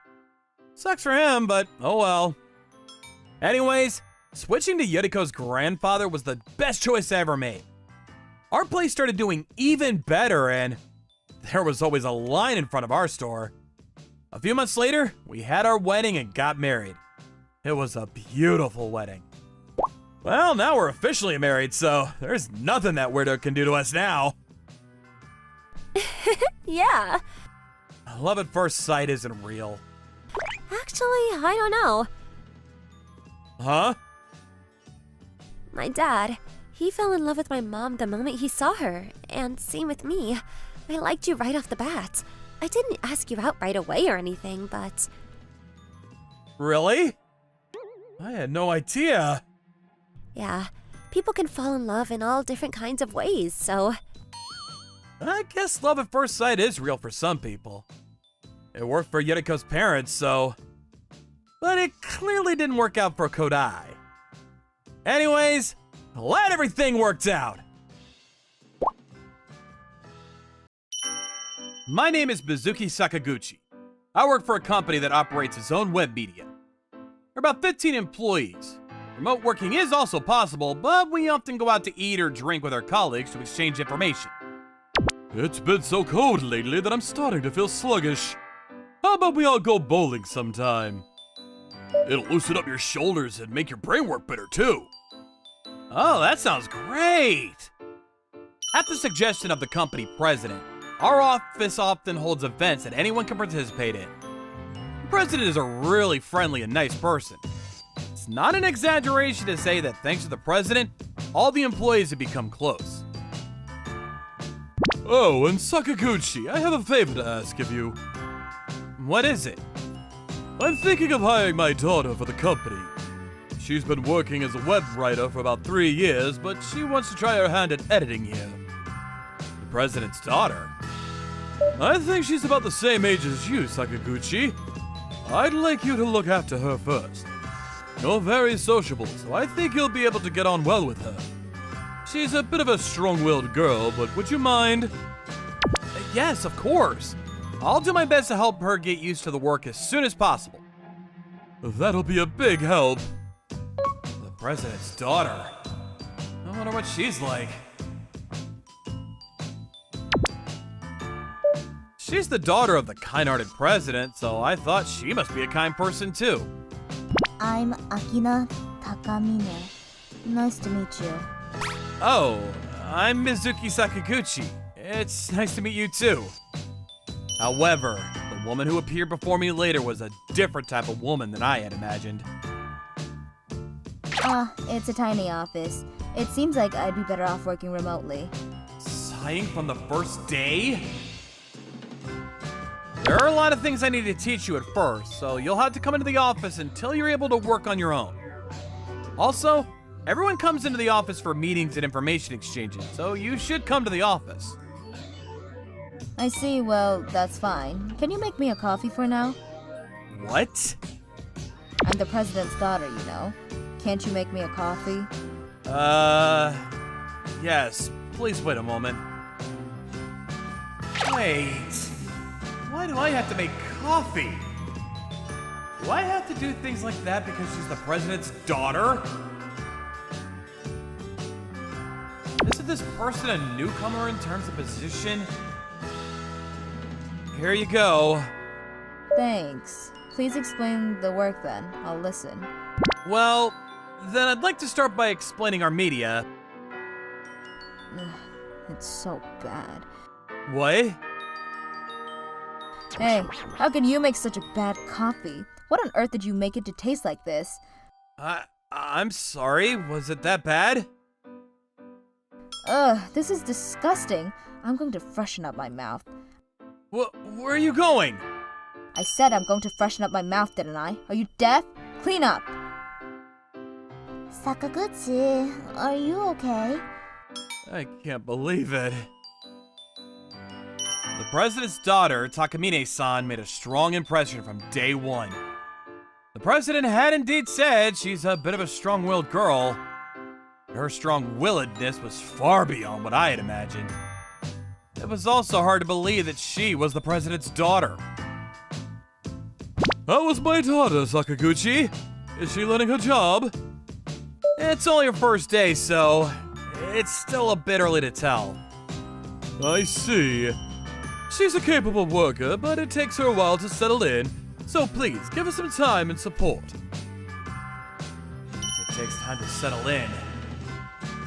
Sucks for him, but oh well. Anyways, switching to Yoriko's grandfather was the best choice I ever made. Our place started doing even better, and there was always a line in front of our store. A few months later, we had our wedding and got married. It was a beautiful wedding. Well, now we're officially married, so there's nothing that weirdo can do to us now. Yeah. Love at first sight isn't real. Actually, I don't know. Huh? My dad, he fell in love with my mom the moment he saw her, and same with me. I liked you right off the bat. I didn't ask you out right away or anything, but... Really? I had no idea. Yeah, people can fall in love in all different kinds of ways, so... I guess love at first sight is real for some people. It worked for Yoriko's parents, so... But it clearly didn't work out for Kodai. Anyways, glad everything worked out. My name is Mizuki Sakaguchi. I work for a company that operates its own web media. There are about 15 employees. Remote working is also possible, but we often go out to eat or drink with our colleagues to exchange information. It's been so cold lately that I'm starting to feel sluggish. How about we all go bowling sometime? It'll loosen up your shoulders and make your brain work better too. Oh, that sounds great! At the suggestion of the company president, our office often holds events that anyone can participate in. president is a really friendly and nice person. It's not an exaggeration to say that thanks to the president, all the employees have become close. Oh, and Sakaguchi, I have a favor to ask of you. What is it? I'm thinking of hiring my daughter for the company. She's been working as a web writer for about 3 years, but she wants to try her hand at editing here. The president's daughter? I think she's about the same age as you, Sakaguchi. I'd like you to look after her first. You're very sociable, so I think you'll be able to get on well with her. She's a bit of a strong-willed girl, but would you mind? Yes, of course. I'll do my best to help her get used to the work as soon as possible. That'll be a big help. The president's daughter. I wonder what she's like. She's the daughter of the kind-hearted president, so I thought she must be a kind person too. I'm Akina Takamine. Nice to meet you. Oh, I'm Mizuki Sakaguchi. It's nice to meet you too. However, the woman who appeared before me later was a different type of woman than I had imagined. It's a tiny office. It seems like I'd be better off working remotely. Sighing from the first day? There are a lot of things I need to teach you at first, so you'll have to come into the office until you're able to work on your own. Also, everyone comes into the office for meetings and information exchanges, so you should come to the office. I see, well, that's fine. Can you make me a coffee for now? What? I'm the president's daughter, you know. Can't you make me a coffee? Yes. Please wait a moment. Wait. Why do I have to make coffee? Do I have to do things like that because she's the president's daughter? Isn't this person a newcomer in terms of position? Here you go. Thanks. Please explain the work then. I'll listen. Well, then I'd like to start by explaining our media. Ugh, it's so bad. What? Hey, how can you make such a bad coffee? What on earth did you make it to taste like this? I'm sorry. Was it that bad? Ugh, this is disgusting. I'm going to freshen up my mouth. Where are you going? I said I'm going to freshen up my mouth, didn't I? Are you deaf? Clean up! Sakaguchi, are you okay? I can't believe it. The president's daughter, Takamine-san, made a strong impression from day one. The president had indeed said she's a bit of a strong-willed girl. Her strong-willedness was far beyond what I had imagined. It was also hard to believe that she was the president's daughter. How was my daughter, Sakaguchi? Is she learning her job? It's only her first day, so it's still a bit early to tell. I see. She's a capable worker, but it takes her a while to settle in, so please give her some time and support. It takes time to settle in.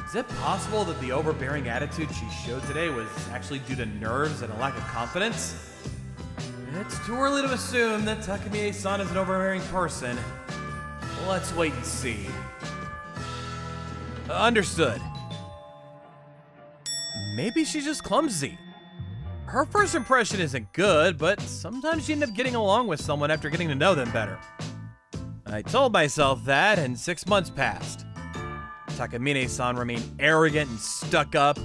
Is it possible that the overbearing attitude she showed today was actually due to nerves and a lack of confidence? It's too early to assume that Takamine-san is an overbearing person. Let's wait and see. Understood. Maybe she's just clumsy. Her first impression isn't good, but sometimes you end up getting along with someone after getting to know them better. I told myself that, and 6 months passed. Takamine-san remained arrogant and stuck up.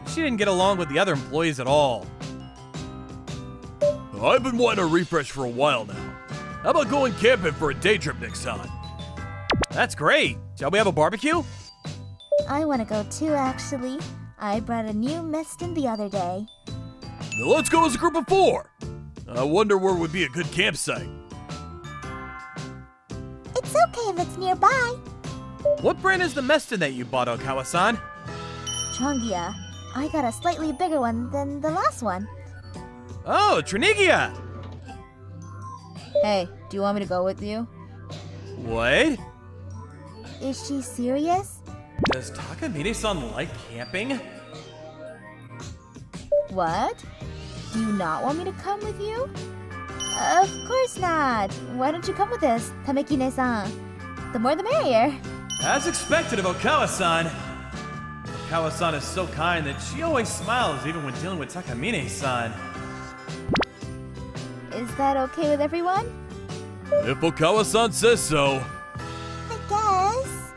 She didn't get along with the other employees at all. I've been wanting a refresh for a while now. How about going camping for a day trip next time? That's great. Shall we have a barbecue? I want to go too, actually. I brought a new mistin the other day. Then let's go as a group of 4. I wonder where would be a good campsite. It's okay if it's nearby. What brand is the mestin that you bought, Okawa-san? Chongia. I got a slightly bigger one than the last one. Oh, Trinigia! Hey, do you want me to go with you? What? Is she serious? Does Takamine-san like camping? What? Do you not want me to come with you? Of course not. Why don't you come with us, Tamekine-san? The more the merrier. As expected of Okawa-san. Okawa-san is so kind that she always smiles even when dealing with Takamine-san. Is that okay with everyone? If Okawa-san says so. I guess.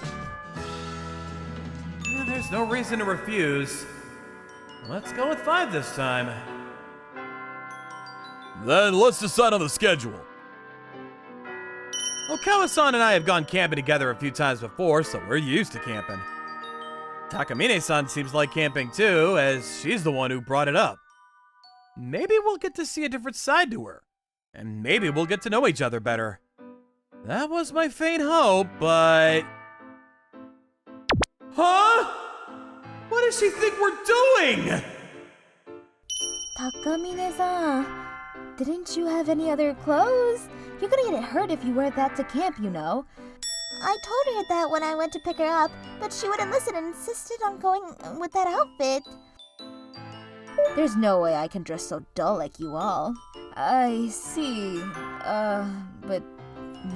There's no reason to refuse. Let's go with 5 this time. Then let's decide on the schedule. Okawa-san and I have gone camping together a few times before, so we're used to camping. Takamine-san seems like camping too, as she's the one who brought it up. Maybe we'll get to see a different side to her. And maybe we'll get to know each other better. That was my faint hope, but... Huh? What does she think we're doing? Takamine-san, didn't you have any other clothes? You're gonna get hurt if you wear that to camp, you know. I told her that when I went to pick her up, but she wouldn't listen and insisted on going with that outfit. There's no way I can dress so dull like you all. I see. But...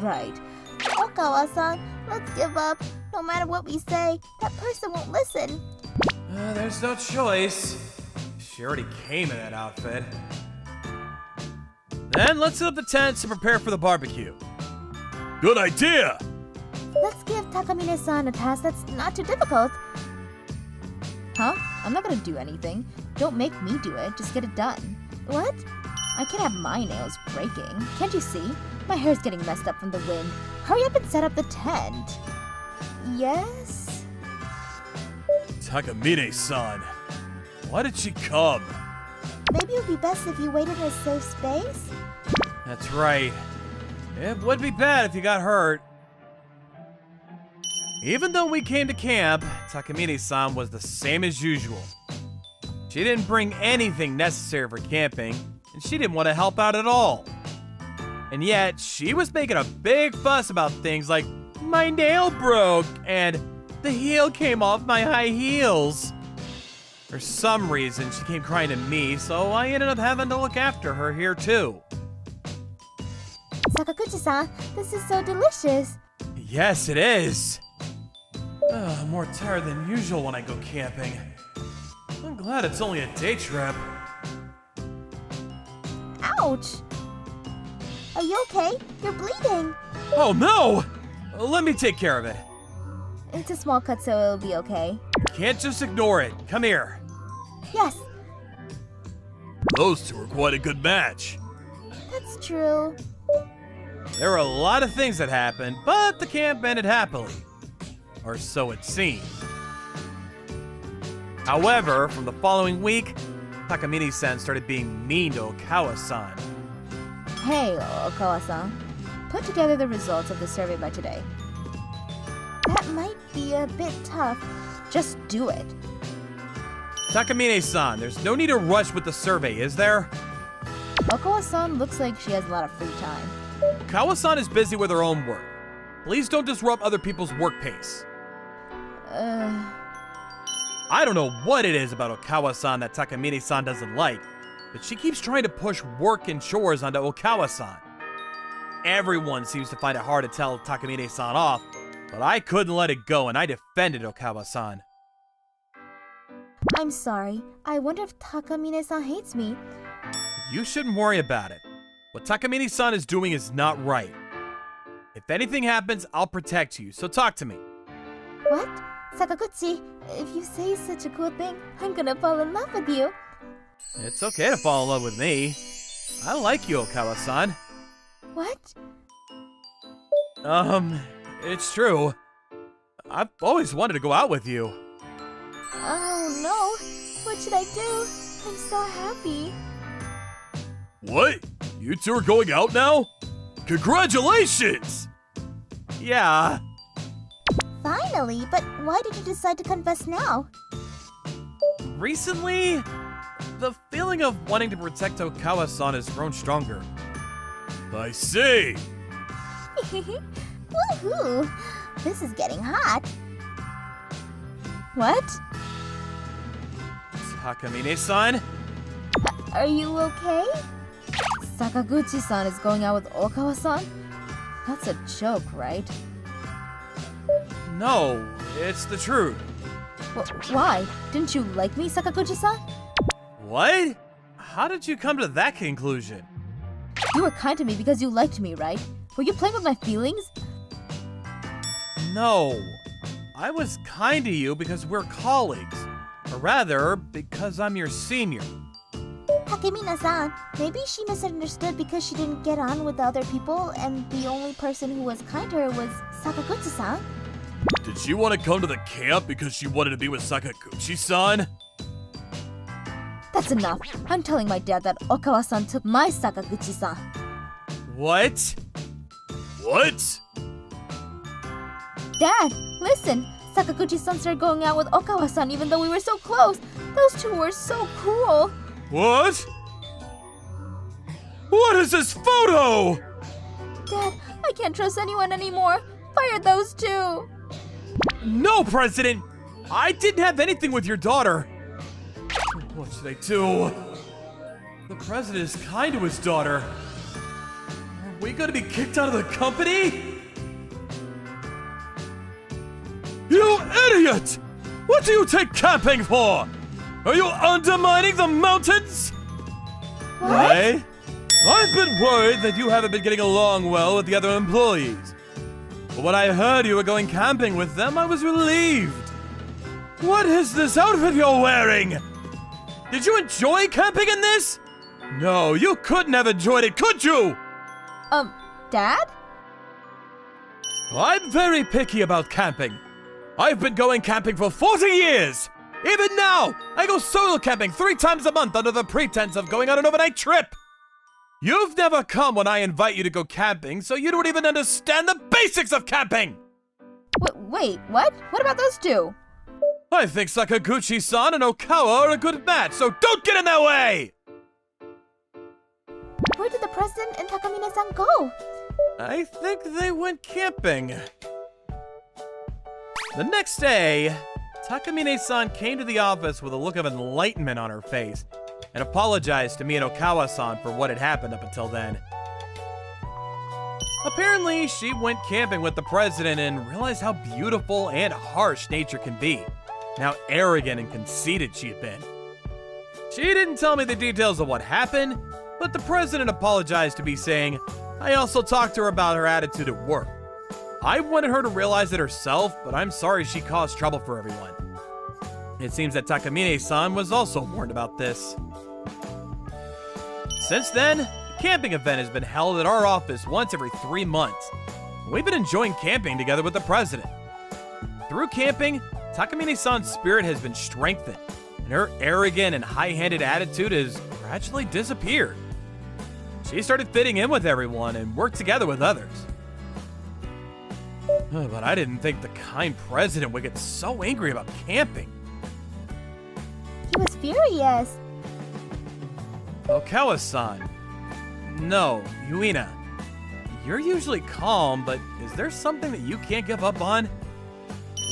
right. Okawa-san, let's give up. No matter what we say, that person won't listen. There's no choice. She already came in that outfit. Then let's set up the tents and prepare for the barbecue. Good idea! Let's give Takamine-san a task that's not too difficult. Huh? I'm not gonna do anything. Don't make me do it, just get it done. What? I can't have my nails breaking. Can't you see? My hair's getting messed up from the wind. Hurry up and set up the tent. Yes? Takamine-san, why did she come? Maybe it would be best if you waited in a safe space. That's right. It would be bad if you got hurt. Even though we came to camp, Takamine-san was the same as usual. She didn't bring anything necessary for camping, and she didn't want to help out at all. And yet, she was making a big fuss about things like, my nail broke, and the heel came off my high heels. For some reason, she came crying to me, so I ended up having to look after her here too. Sakaguchi-san, this is so delicious. Yes, it is. I'm more tired than usual when I go camping. I'm glad it's only a day trip. Ouch! Are you okay? You're bleeding. Oh no! Let me take care of it. It's a small cut, so it'll be okay. Can't just ignore it. Come here. Yes, Those two are quite a good match. That's true. There were a lot of things that happened, but the camp ended happily. Or so it seemed. However, from the following week, Takamine-san started being mean to Okawa-san. Hey, Okawa-san. Put together the results of the survey by today. That might be a bit tough. Just do it. Takamine-san, there's no need to rush with the survey, is there? Okawa-san looks like she has a lot of free time. Okawa-san is busy with her own work. Please don't disrupt other people's work pace. I don't know what it is about Okawa-san that Takamine-san doesn't like, but she keeps trying to push work and chores onto Okawa-san. Everyone seems to find it hard to tell Takamine-san off, but I couldn't let it go and I defended Okawa-san. I'm sorry. I wonder if Takamine-san hates me. You shouldn't worry about it. What Takamine-san is doing is not right. If anything happens, I'll protect you, so talk to me. What? Sakaguchi, if you say such a cool thing, I'm gonna fall in love with you. It's okay to fall in love with me. I like you, Okawa-san. What? It's true. I've always wanted to go out with you. Oh no, what should I do? I'm so happy. What? You two are going out now? Congratulations! Yeah. Finally, but why did you decide to confess now? Recently, the feeling of wanting to protect Okawa-san has grown stronger. I see. Woohoo! This is getting hot. What? Takamine-san? Are you okay? Sakaguchi-san is going out with Okawa-san? That's a joke, right? No, it's the truth. Why? Didn't you like me, Sakaguchi-san? What? How did you come to that conclusion? You were kind to me because you liked me, right? Were you playing with my feelings? No. I was kind to you because we're colleagues. Or rather, because I'm your senior. Takemina-san, maybe she misunderstood because she didn't get on with the other people and the only person who was kind to her was Sakaguchi-san. Did she want to come to the camp because she wanted to be with Sakaguchi-san? That's enough. I'm telling my dad that Okawa-san took my Sakaguchi-san. What? What? Dad, listen! Sakaguchi-san started going out with Okawa-san even though we were so close. Those two were so cruel. What? What is this photo? Dad, I can't trust anyone anymore. Fire those two. No, President! I didn't have anything with your daughter. What should I do? The President is kind to his daughter. Are we gonna be kicked out of the company? You idiot! What do you take camping for? Are you undermining the mountains? What? I've been worried that you haven't been getting along well with the other employees. But when I heard you were going camping with them, I was relieved. What is this outfit you're wearing? Did you enjoy camping in this? No, you couldn't have enjoyed it, could you? Dad? I'm very picky about camping. I've been going camping for 40 years! Even now, I go solo camping 3 times a month under the pretense of going on an overnight trip! You've never come when I invite you to go camping, so you don't even understand the basics of camping! Wait, what? What about those two? I think Sakaguchi-san and Okawa are a good match, so don't get in their way! Where did the president and Takamine-san go? I think they went camping. The next day, Takamine-san came to the office with a look of enlightenment on her face and apologized to me and Okawa-san for what had happened up until then. Apparently, she went camping with the president and realized how beautiful and harsh nature can be, and how arrogant and conceited she had been. She didn't tell me the details of what happened, but the president apologized to me, saying, I also talked to her about her attitude at work. I wanted her to realize it herself, but I'm sorry she caused trouble for everyone. It seems that Takamine-san was also warned about this. Since then, a camping event has been held at our office once every 3 months. We've been enjoying camping together with the president. Through camping, Takamine-san's spirit has been strengthened, and her arrogant and high-handed attitude has gradually disappeared. She started fitting in with everyone and worked together with others. But I didn't think the kind president would get so angry about camping. He was furious. Okawa-san. No, Yuina. You're usually calm, but is there something that you can't give up on?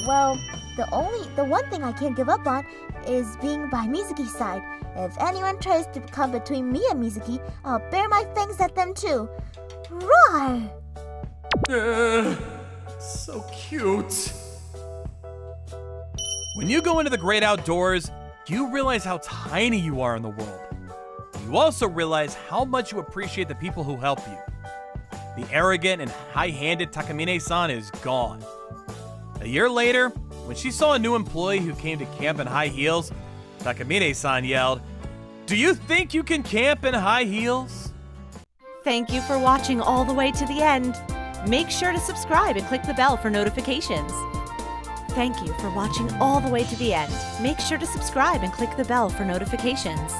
Well, the one thing I can't give up on is being by Mizuki's side. If anyone tries to come between me and Mizuki, I'll bare my fangs at them too. Roar! So cute. When you go into the great outdoors, you realize how tiny you are in the world. You also realize how much you appreciate the people who help you. The arrogant and high-handed Takamine-san is gone. A year later, when she saw a new employee who came to camp in high heels, Takamine-san yelled, "Do you think you can camp in high heels?" Thank you for watching all the way to the end. Make sure to subscribe and click the bell for notifications. Thank you for watching all the way to the end. Make sure to subscribe and click the bell for notifications.